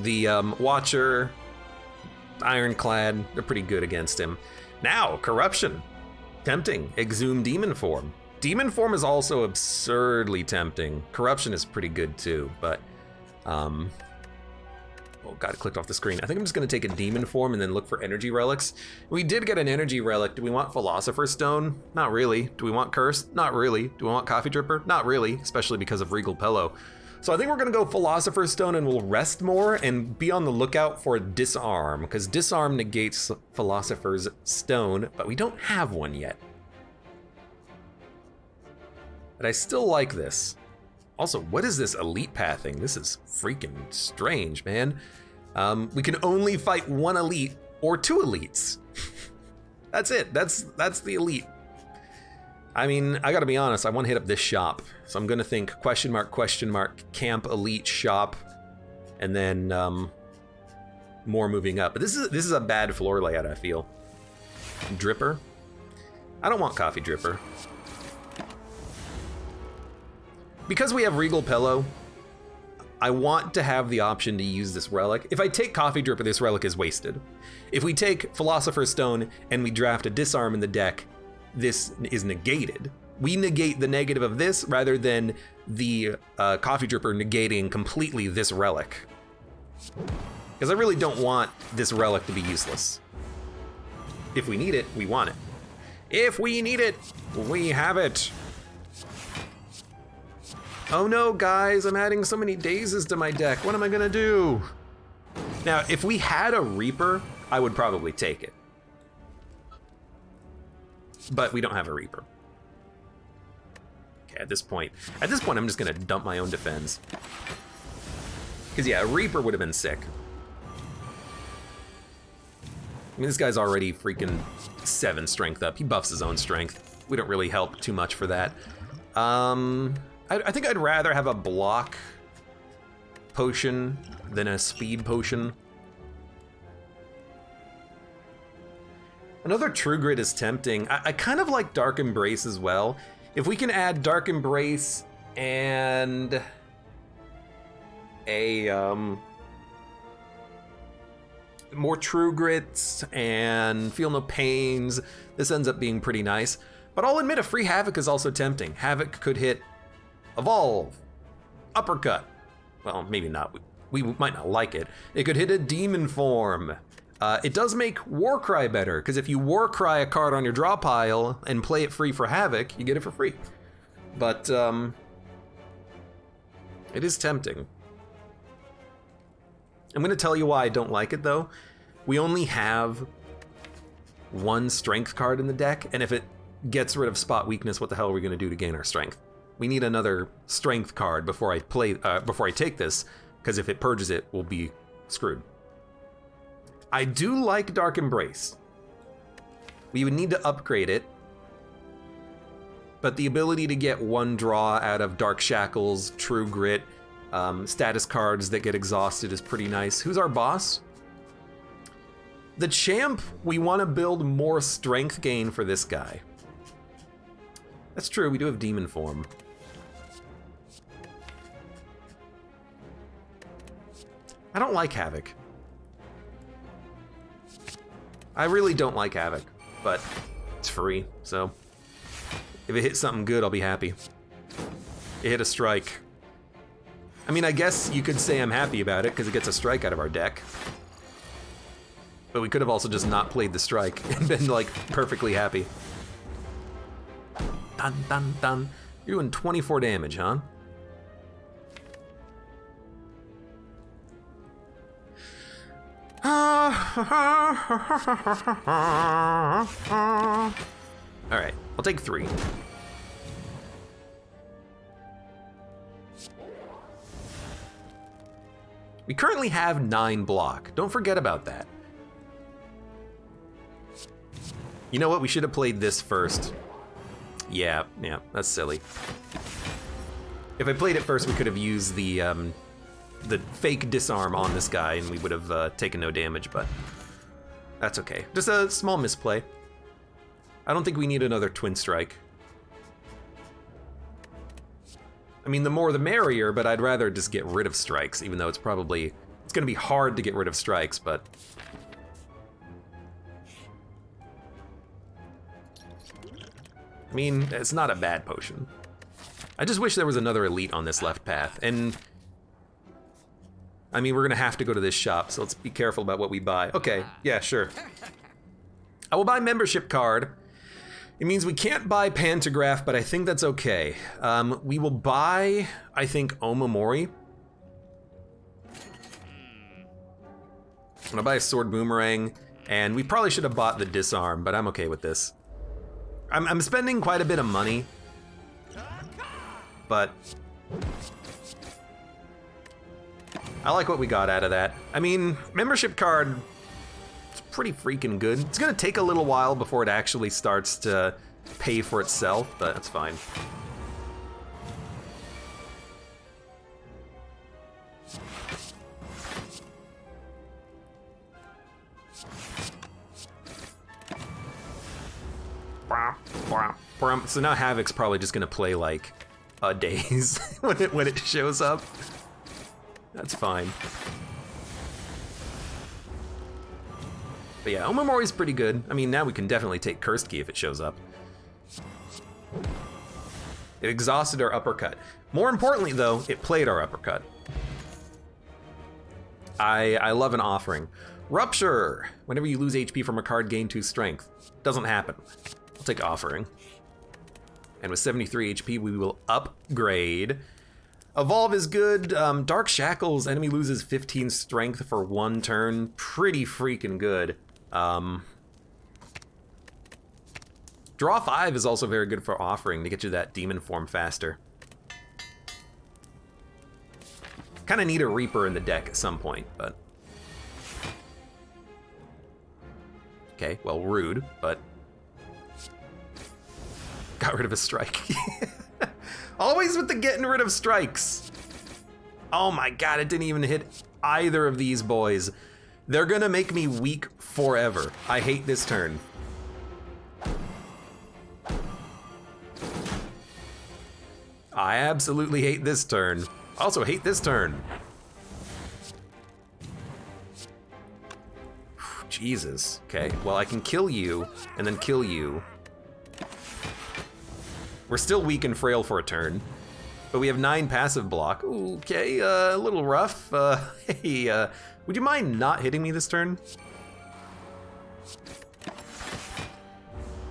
The Watcher, Ironclad, they're pretty good against him. Now, Corruption. Tempting. Exhume Demon Form. Demon Form is also absurdly tempting. Corruption is pretty good too, but oh god, it clicked off the screen. I think I'm just gonna take a Demon Form and then look for Energy Relics. We did get an Energy Relic. Do we want Philosopher's Stone? Not really. Do we want Curse? Not really. Do we want Coffee Dripper? Not really, especially because of Regal Pillow. So I think we're gonna go Philosopher's Stone and we'll rest more and be on the lookout for Disarm, because Disarm negates Philosopher's Stone, but we don't have one yet. But I still like this. Also, what is this elite pathing? This is freaking strange, man. We can only fight 1 elite or 2 elites. That's it, that's the elite. I mean, I gotta be honest, I wanna hit up this shop. So I'm gonna think question mark, camp, elite, shop, and then more moving up. But this is a bad floor layout, I feel. Dripper? I don't want Coffee Dripper. Because we have Regal Pillow, I want to have the option to use this relic. If I take Coffee Dripper, this relic is wasted. If we take Philosopher's Stone and we draft a Disarm in the deck, this is negated. We negate the negative of this rather than the Coffee Dripper negating completely this relic. Because I really don't want this relic to be useless. If we need it, we want it. If we need it, we have it. Oh no, guys, I'm adding so many dazes to my deck. What am I gonna do? Now, if we had a Reaper, I would probably take it. But we don't have a Reaper. Okay, at this point, I'm just gonna dump my own defense. Because yeah, a Reaper would have been sick. I mean, this guy's already freaking 7 strength up. He buffs his own strength. We don't really help too much for that. I think I'd rather have a block potion than a speed potion. Another True Grit is tempting. I kind of like Dark Embrace as well. If we can add Dark Embrace and a more True Grits and Feel No Pains, this ends up being pretty nice. But I'll admit a free Havoc is also tempting. Havoc could hit Evolve, Uppercut. Well, maybe not. We might not like it. It could hit a Demon Form. It does make Warcry better, because if you Warcry a card on your draw pile and play it free for Havoc, you get it for free. But it is tempting. I'm going to tell you why I don't like it, though. We only have 1 strength card in the deck, and if it gets rid of spot weakness, what the hell are we going to do to gain our strength? We need another strength card before I take this, because if it purges it, we'll be screwed. I do like Dark Embrace. We would need to upgrade it, but the ability to get 1 draw out of Dark Shackles, True Grit, status cards that get exhausted is pretty nice. Who's our boss? The champ, we want to build more strength gain for this guy. That's true, we do have Demon Form. I don't like Havoc. I really don't like Havoc, but it's free, so if it hits something good, I'll be happy. It hit a strike. I mean, I guess you could say I'm happy about it because it gets a strike out of our deck. But we could have also just not played the strike and been like perfectly happy. Dun dun dun. You're doing 24 damage, huh? Alright, I'll take 3. We currently have 9 block. Don't forget about that. You know what? We should have played this first. Yeah, that's silly. If I played it first, we could have used the fake disarm on this guy and we would have taken no damage, but that's okay. Just a small misplay. I don't think we need another Twin Strike. I mean, the more the merrier, but I'd rather just get rid of strikes, even though it's gonna be hard to get rid of strikes, but I mean, it's not a bad potion. I just wish there was another elite on this left path, and I mean, we're gonna have to go to this shop, so let's be careful about what we buy. Okay, yeah, sure. I will buy membership card. It means we can't buy Pantograph, but I think that's okay. We will buy, I think, Omamori. I'm gonna buy a Sword Boomerang, and we probably should have bought the Disarm, but I'm okay with this. I'm spending quite a bit of money, but I like what we got out of that. I mean, membership card, it's pretty freaking good. It's gonna take a little while before it actually starts to pay for itself, but that's fine. So now Havoc's probably just gonna play like a daze when it shows up. That's fine. But yeah, Omamori's pretty good. I mean, now we can definitely take Cursed Key if it shows up. It exhausted our uppercut. More importantly though, it played our uppercut. I love an offering. Rupture! Whenever you lose HP from a card, gain 2 strength. Doesn't happen. I'll take offering. And with 73 HP, we will upgrade. Evolve is good. Dark Shackles, enemy loses 15 strength for 1 turn. Pretty freaking good. Draw 5 is also very good for offering to get you that demon form faster. Kind of need a Reaper in the deck at some point, but... Okay, well, rude, but... Got rid of a strike. Always with the getting rid of strikes. Oh my god, it didn't even hit either of these boys. They're gonna make me weak forever. I hate this turn. I absolutely hate this turn. Also hate this turn. Jesus. Okay, well I can kill you and then kill you. We're still weak and frail for a turn, but we have 9 passive block. Ooh, okay, a little rough. Hey, would you mind not hitting me this turn?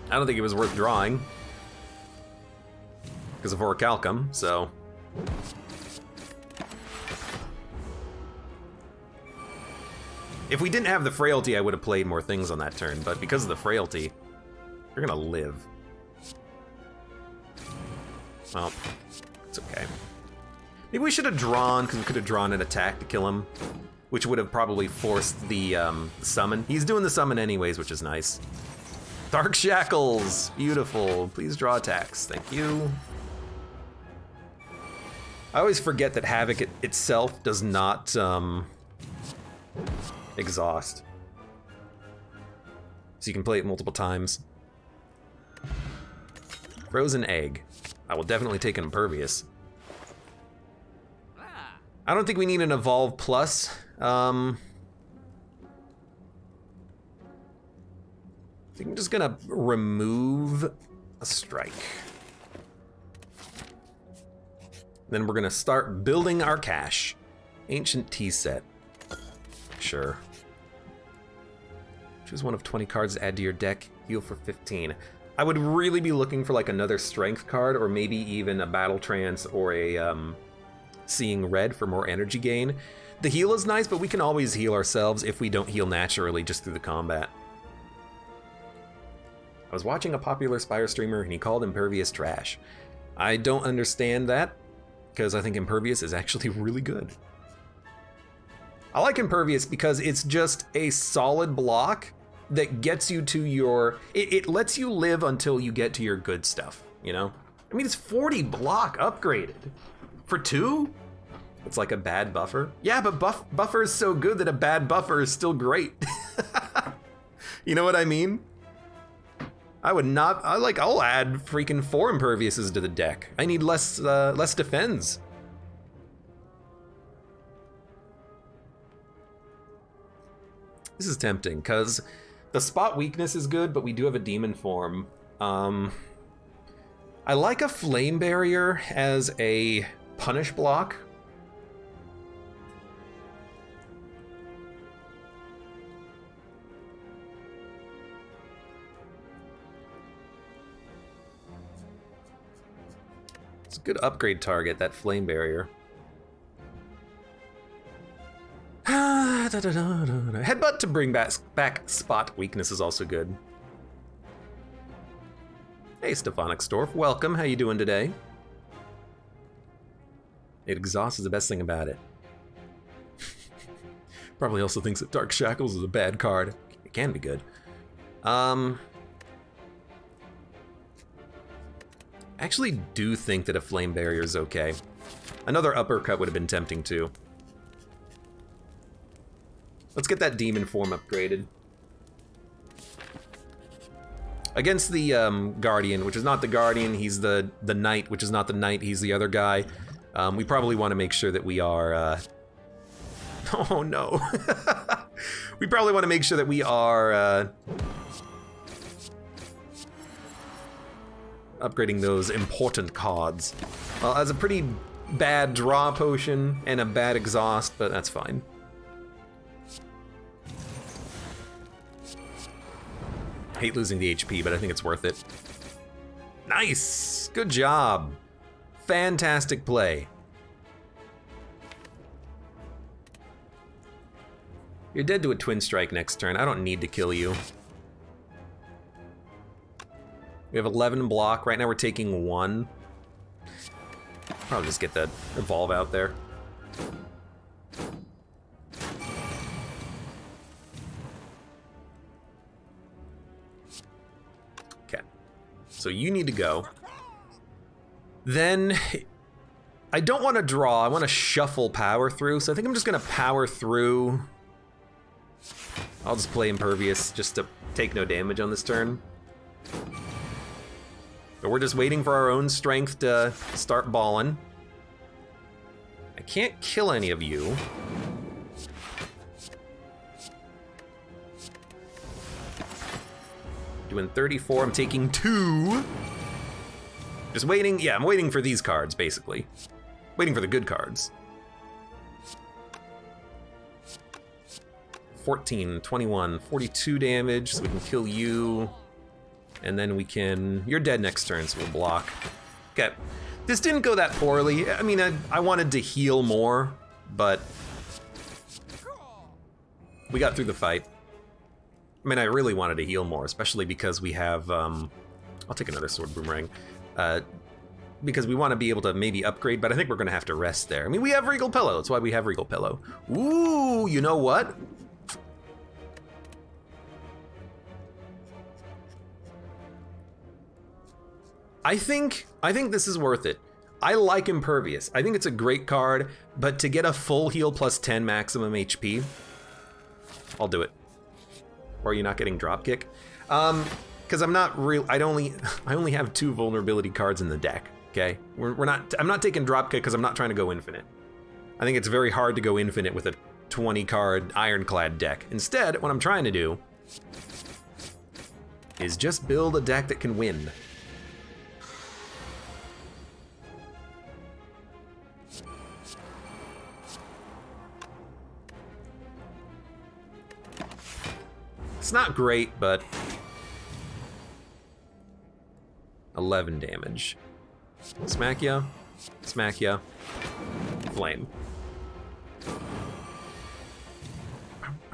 I don't think it was worth drawing because of Orichalcum, so. If we didn't have the frailty, I would have played more things on that turn, but because of the frailty, you're gonna live. Well, it's okay. Maybe we should have drawn, because we could have drawn an attack to kill him, which would have probably forced the summon. He's doing the summon anyways, which is nice. Dark Shackles, beautiful. Please draw attacks, thank you. I always forget that Havoc itself does not exhaust. So you can play it multiple times. Frozen Egg. I will definitely take an Impervious. I don't think we need an Evolve Plus. I think I'm just gonna remove a strike. Then we're gonna start building our cache. Ancient Tea Set. Sure. Choose one of 20 cards to add to your deck. Heal for 15. I would really be looking for like another strength card, or maybe even a battle trance or a seeing red for more energy gain. The heal is nice, but we can always heal ourselves if we don't heal naturally just through the combat. I was watching a popular Spire streamer and he called Impervious trash. I don't understand that, because I think Impervious is actually really good. I like Impervious because it's just a solid block that gets you to your, it lets you live until you get to your good stuff, you know? I mean, it's 40 block upgraded. For 2? It's like a bad buffer. Yeah, but buffer is so good that a bad buffer is still great. You know what I mean? I'll add freaking 4 Imperviouses to the deck. I need less defense. This is tempting, because the spot weakness is good, but we do have a demon form. I like a flame barrier as a punish block. It's a good upgrade target, that flame barrier. Headbutt to bring back spot weakness is also good. Hey, Stephonic Storf, welcome. How you doing today? It exhausts is the best thing about it. Probably also thinks that Dark Shackles is a bad card. It can be good. Actually do think that a flame barrier is okay. Another uppercut would have been tempting too. Let's get that demon form upgraded. Against the Guardian, which is not the Guardian, he's the Knight, which is not the Knight, he's the other guy. We probably want to make sure that we are... Oh no. We probably want to make sure that we are upgrading those important cards. Well, as a pretty bad draw potion and a bad exhaust, but that's fine. Hate losing the HP, but I think it's worth it. Nice! Good job. Fantastic play. You're dead to a twin strike next turn. I don't need to kill you. We have 11 block. Right now we're taking 1. Probably just get that evolve out there. Okay. So you need to go. Then I don't want to draw. I want to shuffle power through. So I think I'm just going to power through. I'll just play Impervious just to take no damage on this turn. But we're just waiting for our own strength to start balling. I can't kill any of you. Doing 34, I'm taking 2. Just waiting, yeah, I'm waiting for these cards, basically. Waiting for the good cards. 14, 21, 42 damage, so we can kill you. And then we can, you're dead next turn, so we'll block. Okay, this didn't go that poorly. I mean, I wanted to heal more, but we got through the fight. I mean, I really wanted to heal more, especially because we have, I'll take another sword boomerang. Because we want to be able to maybe upgrade, but I think we're gonna have to rest there. I mean, we have Regal Pillow, that's why we have Regal Pillow. Ooh, you know what? I think this is worth it. I like Impervious. I think it's a great card, but to get a full heal plus 10 maximum HP, I'll do it. Or are you not getting Dropkick? Because I'm not real. I only have 2 vulnerability cards in the deck. Okay, I'm not taking Dropkick because I'm not trying to go infinite. I think it's very hard to go infinite with a 20 card Ironclad deck. Instead, what I'm trying to do is just build a deck that can win. It's not great, but 11 damage. Smack ya, flame. I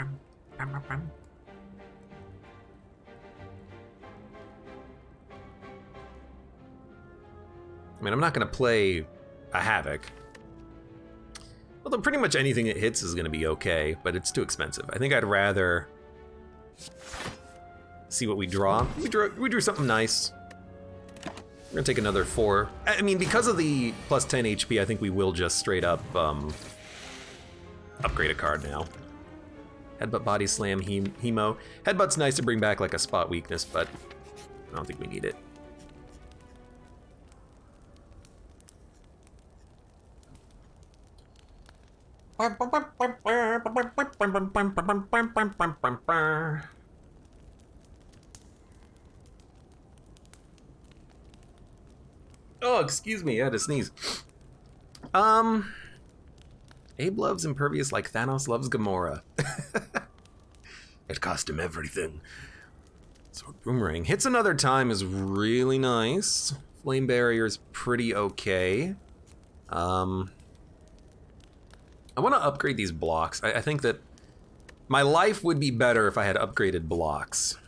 mean, I'm not gonna play a Havoc. Although pretty much anything that hits is gonna be okay, but it's too expensive. I think I'd rather see what we draw. We drew something nice. We're gonna take another 4. I mean, because of the plus 10 HP, I think we will just straight up upgrade a card now. Headbutt, Body Slam, Hemo. Headbutt's nice to bring back like a spot weakness, but I don't think we need it. Oh, excuse me, I had to sneeze. Abe loves Impervious like Thanos loves Gamora. It cost him everything. So Boomerang hits another time is really nice. Flame Barrier's pretty okay. I want to upgrade these blocks. I think that my life would be better if I had upgraded blocks.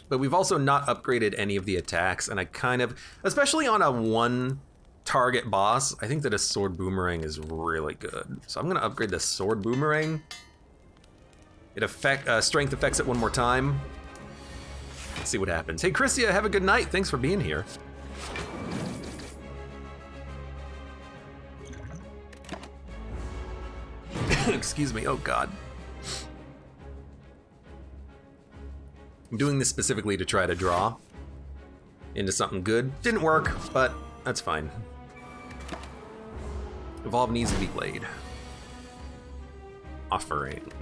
But we've also not upgraded any of the attacks, and I kind of, especially on a 1 target boss, I think that a Sword Boomerang is really good. So I'm gonna upgrade the Sword Boomerang. It strength affects it 1 more time. Let's see what happens. Hey Christia, have a good night. Thanks for being here. Excuse me, oh God. I'm doing this specifically to try to draw into something good. Didn't work, but that's fine. Evolve needs to be played. Offering.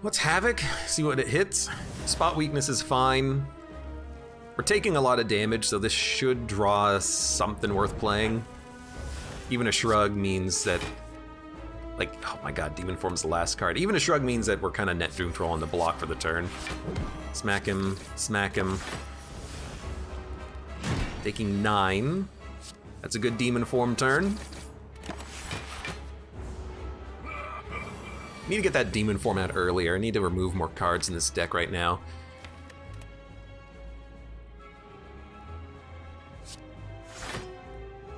What's Havoc? See what it hits. Spot weakness is fine. We're taking a lot of damage, so this should draw us something worth playing. Even a shrug means that Like, oh my god, Demon Form's the last card. Even a Shrug means that we're kind of net neutral on the block for the turn. Smack him, smack him. Taking 9. That's a good Demon Form turn. Need to get that Demon Form out earlier. I need to remove more cards in this deck right now.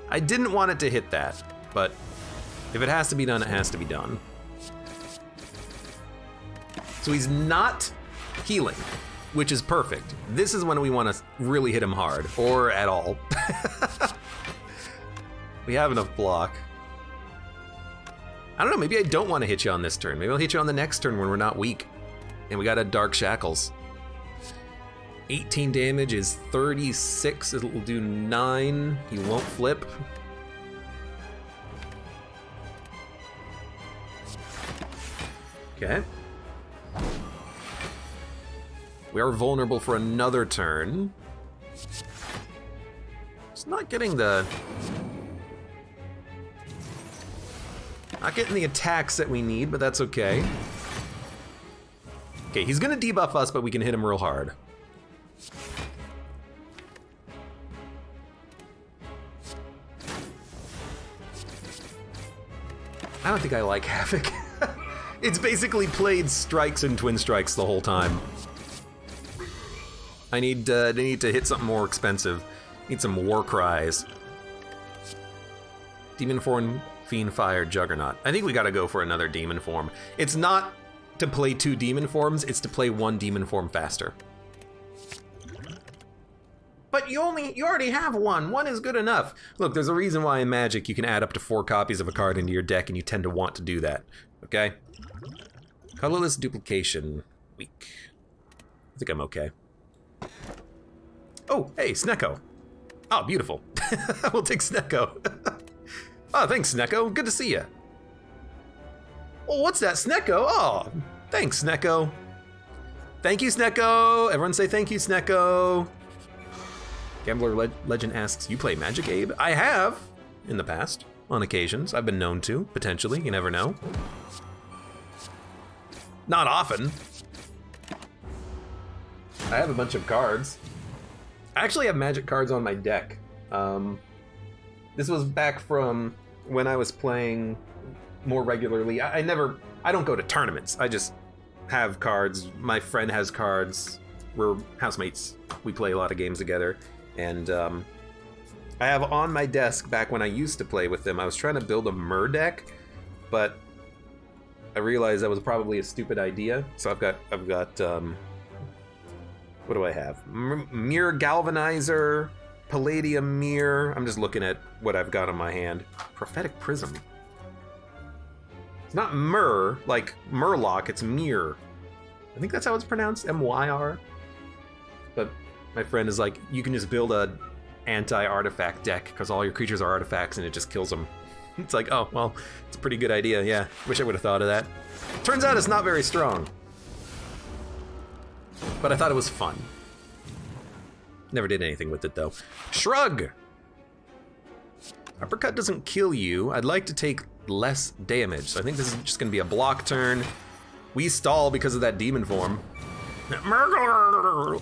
I didn't want it to hit that, but if it has to be done, it has to be done. So he's not healing, which is perfect. This is when we want to really hit him hard, or at all. We have enough block. I don't know, maybe I don't want to hit you on this turn. Maybe I'll hit you on the next turn when we're not weak. And we got a Dark Shackles. 18 damage is 36, it'll do 9. He won't flip. Okay. We are vulnerable for another turn. It's not getting the... Not getting the attacks that we need, but that's okay. Okay, he's gonna debuff us, but we can hit him real hard. I don't think I like Havoc. It's basically played strikes and twin strikes the whole time. I need to hit something more expensive. Need some war cries. Demon Form, Fiend Fire, Juggernaut. I think we gotta go for another Demon Form. It's not to play 2 Demon Forms, it's to play 1 Demon Form faster. But you already have 1. 1 is good enough. Look, there's a reason why in Magic you can add up to 4 copies of a card into your deck, and you tend to want to do that. Okay? Colorless Duplication. Weak. I think I'm okay. Oh, hey, Snecko. Oh, beautiful. We'll take Snecko. Oh, thanks, Snecko. Good to see you. Oh, what's that, Snecko? Oh, thanks, Snecko. Thank you, Snecko. Everyone say thank you, Snecko. Gambler Legend asks, you play Magic, Abe? I have, in the past, on occasions. I've been known to, potentially. You never know. Not often. I have a bunch of cards. I actually have Magic cards on my deck. This was back from when I was playing more regularly. I don't go to tournaments. I just have cards. My friend has cards. We're housemates. We play a lot of games together. And I have on my desk, back when I used to play with them, I was trying to build a Myr deck, but I realized that was probably a stupid idea. So I've got what do I have? Myr Galvanizer, Palladium Myr. I'm just looking at what I've got on my hand. Prophetic Prism. It's not Myr, like Murloc, it's Myr. I think that's how it's pronounced, M-Y-R. But my friend is like, you can just build a anti-artifact deck because all your creatures are artifacts and it just kills them. It's like, oh, well, it's a pretty good idea, yeah. Wish I would have thought of that. Turns out it's not very strong. But I thought it was fun. Never did anything with it, though. Shrug! Uppercut doesn't kill you. I'd like to take less damage, so I think this is just going to be a block turn. We stall because of that Demon Form. Murgler!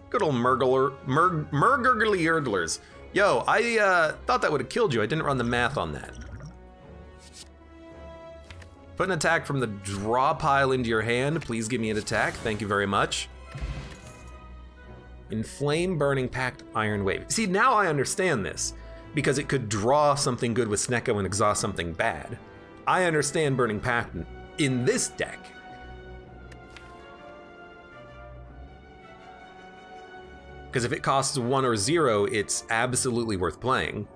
Good old Murgurgly Urdlers. Yo, I thought that would have killed you. I didn't run the math on that. Put an attack from the draw pile into your hand. Please give me an attack. Thank you very much. Inflame, Burning Pact, Iron Wave. See, now I understand this, because it could draw something good with Snecko and exhaust something bad. I understand Burning Pact in this deck. Because if it costs 1 or 0, it's absolutely worth playing.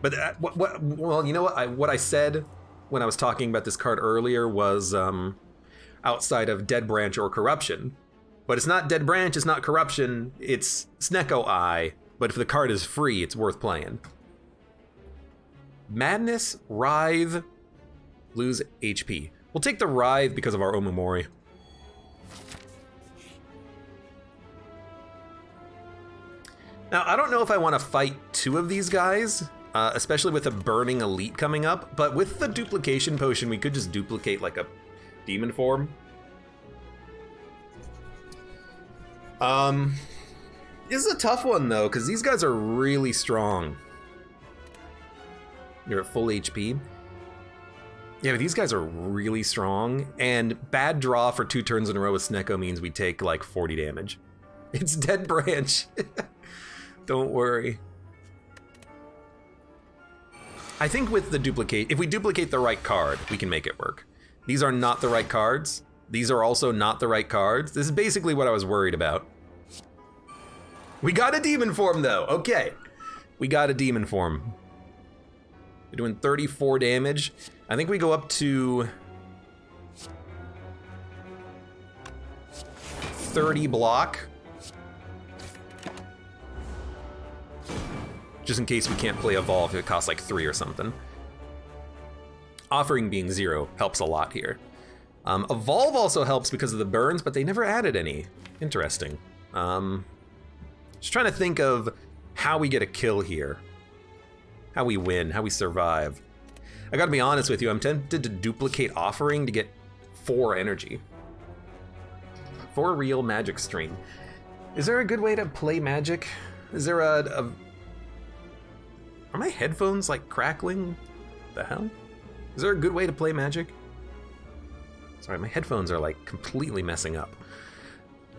But well, you know what I said when I was talking about this card earlier was outside of Dead Branch or Corruption. But it's not Dead Branch, it's not Corruption, it's Snecko Eye. But if the card is free, it's worth playing. Madness, Writhe, lose HP. We'll take the Writhe because of our Omamori. Now, I don't know if I want to fight 2 of these guys, especially with a Burning Elite coming up. But with the duplication potion, we could just duplicate like a demon form. This is a tough one though, because these guys are really strong. You're at full HP. Yeah, but these guys are really strong, and bad draw for 2 turns in a row with Snecko means we take like 40 damage. It's Dead Branch. Don't worry. I think with the duplicate, if we duplicate the right card, we can make it work. These are not the right cards. These are also not the right cards. This is basically what I was worried about. We got a demon form though. Okay. We got a demon form. We're doing 34 damage. I think we go up to 30 block. Just in case we can't play Evolve, it costs like 3 or something. Offering being 0 helps a lot here. Evolve also helps because of the burns, but they never added any. Interesting. Just trying to think of how we get a kill here. How we win, how we survive. I gotta be honest with you, I'm tempted to duplicate Offering to get 4 energy. 4 real magic string. Is there a good way to play magic? Is there a... Are my headphones like crackling? The hell? Is there a good way to play magic? Sorry, my headphones are like completely messing up.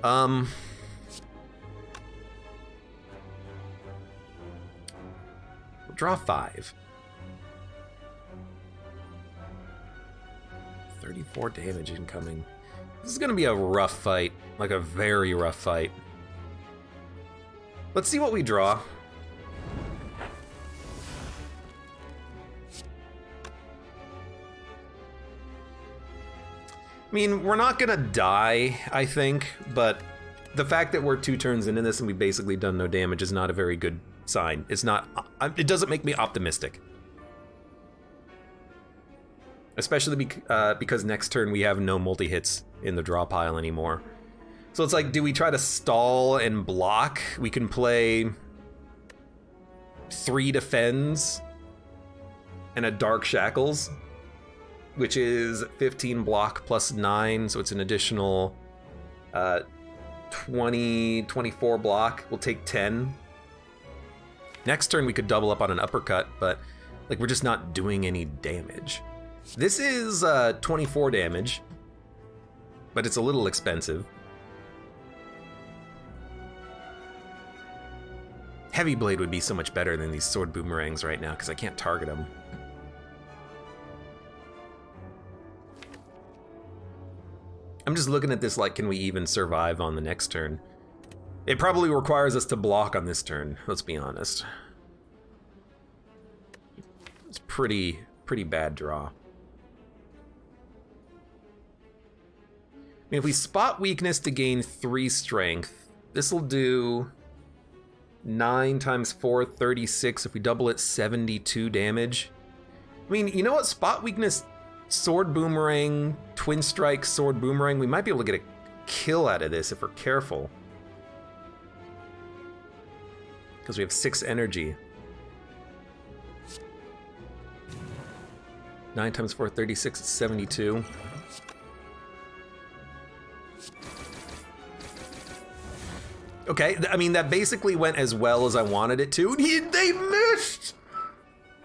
We'll draw 5. 34 damage incoming. This is gonna be a rough fight, like a very rough fight. Let's see what we draw. I mean, we're not gonna die, I think, but the fact that we're 2 turns into this and we've basically done no damage is not a very good sign. It's not, it doesn't make me optimistic. Especially because next turn we have no multi-hits in the draw pile anymore. So it's like, do we try to stall and block? We can play 3 defends and a Dark Shackles, which is 15 block plus 9, so it's an additional 24 block. We'll take 10. Next turn we could double up on an uppercut, but like we're just not doing any damage. This is 24 damage, but it's a little expensive. Heavy Blade would be so much better than these sword boomerangs right now because I can't target them. I'm just looking at this like, can we even survive on the next turn? It probably requires us to block on this turn, let's be honest. It's pretty bad draw. I mean, if we spot weakness to gain 3 strength, this will do 9 times 4, 36. If we double it, 72 damage. I mean, you know what? Spot weakness, sword boomerang, twin strike, sword boomerang. We might be able to get a kill out of this if we're careful. Because we have 6 energy. 9 times 4, 36, it's 72. Okay, I mean, that basically went as well as I wanted it to. They missed!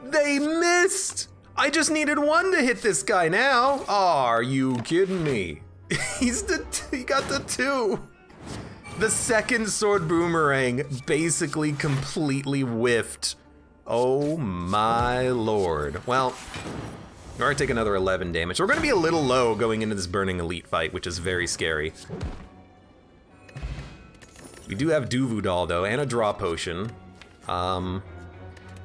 They missed! I just needed 1 to hit this guy now. Oh, are you kidding me? He got the 2. The second sword boomerang basically completely whiffed. Oh my lord. Well, we're gonna take another 11 damage. We're gonna be a little low going into this Burning Elite fight, which is very scary. We do have Duvudal though, and a draw potion. I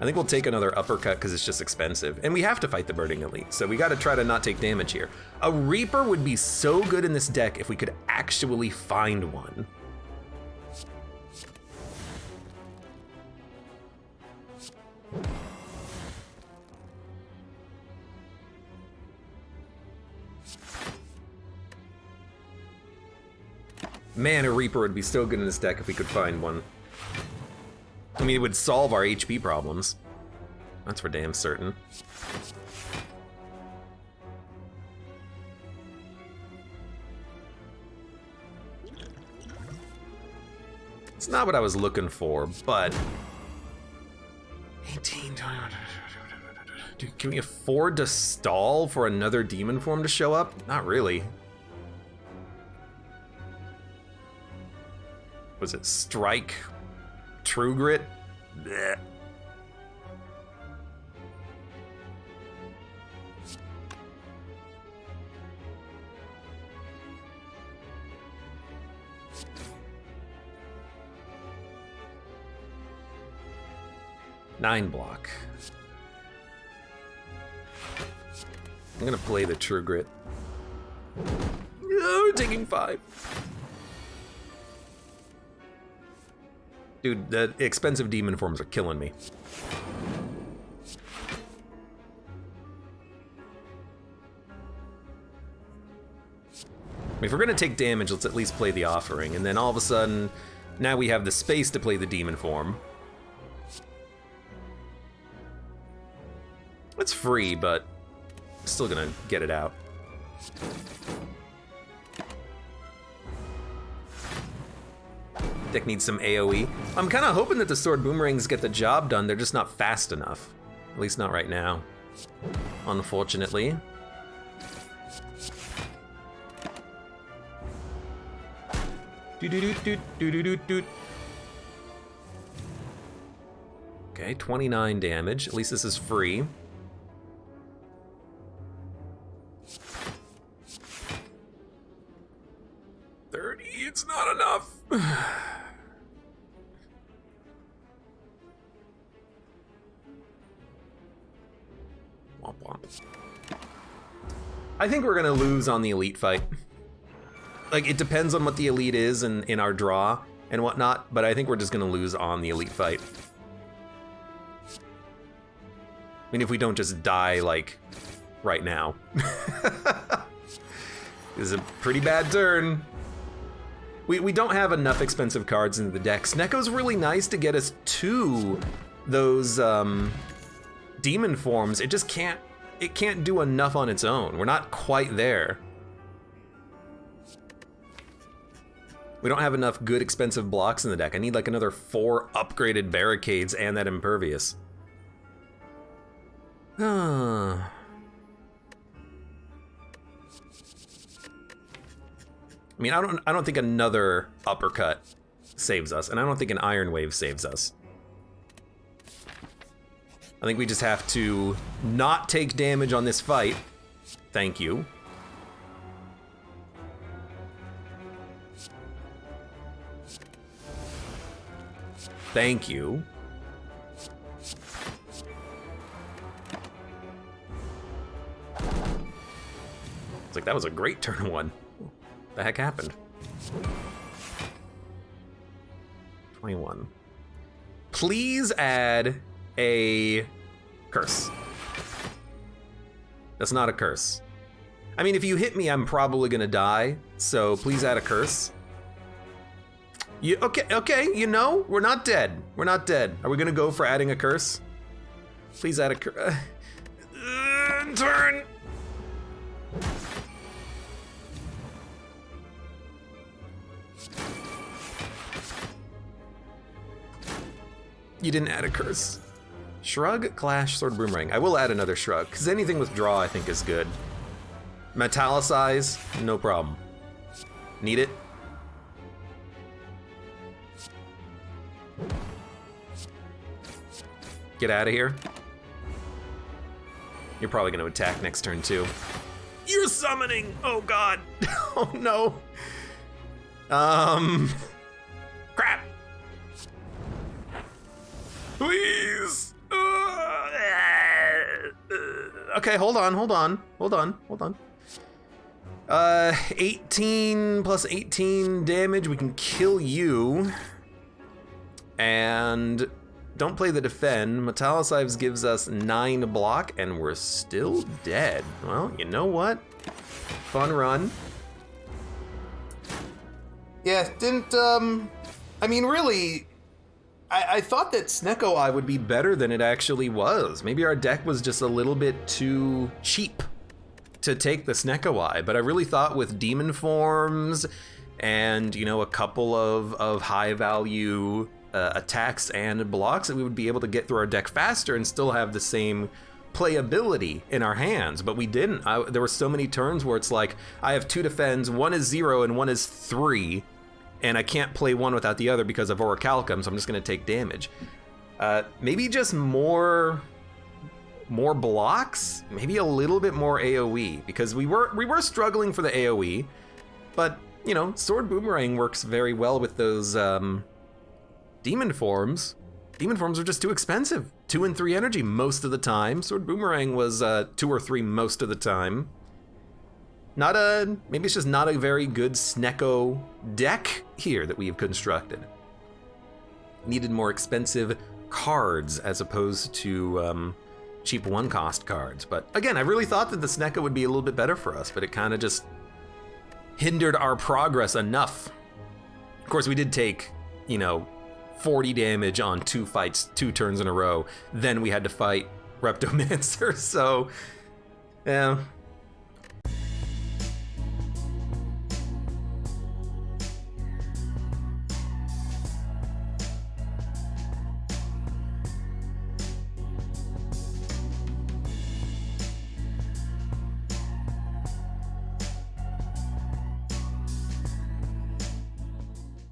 think we'll take another uppercut because it's just expensive. And we have to fight the Burning Elite, so we gotta try to not take damage here. A Reaper would be so good in this deck if we could actually find one. Man, a Reaper would be so good in this deck if we could find one. I mean, it would solve our HP problems. That's for damn certain. It's not what I was looking for, but 18, 20. Dude, can we afford to stall for another demon form to show up? Not really. Was it Strike? True Grit? Blech. Nine block. I'm gonna play the True Grit. No, we're taking 5. Dude, the expensive demon forms are killing me. If we're gonna take damage, let's at least play the Offering, and then all of a sudden, now we have the space to play the demon form. It's free, but still gonna get it out. Deck needs some AoE. I'm kind of hoping that the sword boomerangs get the job done. They're just not fast enough. At least not right now. Unfortunately. Okay, 29 damage. At least this is free. It's not enough. Womp womp. I think we're gonna lose on the elite fight. Like, it depends on what the elite is in our draw and whatnot, but I think we're just gonna lose on the elite fight. I mean, if we don't just die, like, right now. This is a pretty bad turn. We don't have enough expensive cards in the deck. Snecko's really nice to get us to those demon forms. It just can't do enough on its own. We're not quite there. We don't have enough good expensive blocks in the deck. I need like another 4 upgraded barricades and that impervious. I mean, I don't think another uppercut saves us, and I don't think an Iron Wave saves us. I think we just have to not take damage on this fight. Thank you. Thank you. It's like, that was a great turn 1. The heck happened? 21. Please add a curse. That's not a curse. I mean, if you hit me, I'm probably gonna die, so please add a curse. Okay, you know, we're not dead. We're not dead. Are we gonna go for adding a curse? Please add a curse. Turn! You didn't add a curse. Shrug, Clash, Sword, Boomerang. I will add another Shrug, because anything with draw I think is good. Metallicize, no problem. Need it? Get out of here. You're probably going to attack next turn too. You're summoning! Oh god! Oh no! Crap! Please! Okay, hold on. 18 plus 18 damage, we can kill you. And don't play the defend. Metallicize gives us 9 block, and we're still dead. Well, you know what? Fun run. Yeah, didn't, I mean, really, I thought that Snecko Eye would be better than it actually was. Maybe our deck was just a little bit too cheap to take the Snecko Eye, but I really thought with demon forms and, you know, a couple of high value attacks and blocks that we would be able to get through our deck faster and still have the same playability in our hands, but we didn't. There were so many turns where it's like, I have 2 defends, 1 is 0 and 1 is 3, and I can't play one without the other because of Orichalcum, so I'm just gonna take damage. Maybe just more blocks, maybe a little bit more AoE, because we were struggling for the AoE, but you know, Sword Boomerang works very well with those demon forms. Demon forms are just too expensive. 2 and 3 energy most of the time. Sword Boomerang was 2 or 3 most of the time. Maybe it's just not a very good Snecko deck here that we have constructed. Needed more expensive cards as opposed to cheap 1-cost cards. But again, I really thought that the Snecko would be a little bit better for us, but it kind of just hindered our progress enough. Of course, we did take, you know, 40 damage on 2 fights, 2 turns in a row. Then we had to fight Reptomancer, so yeah,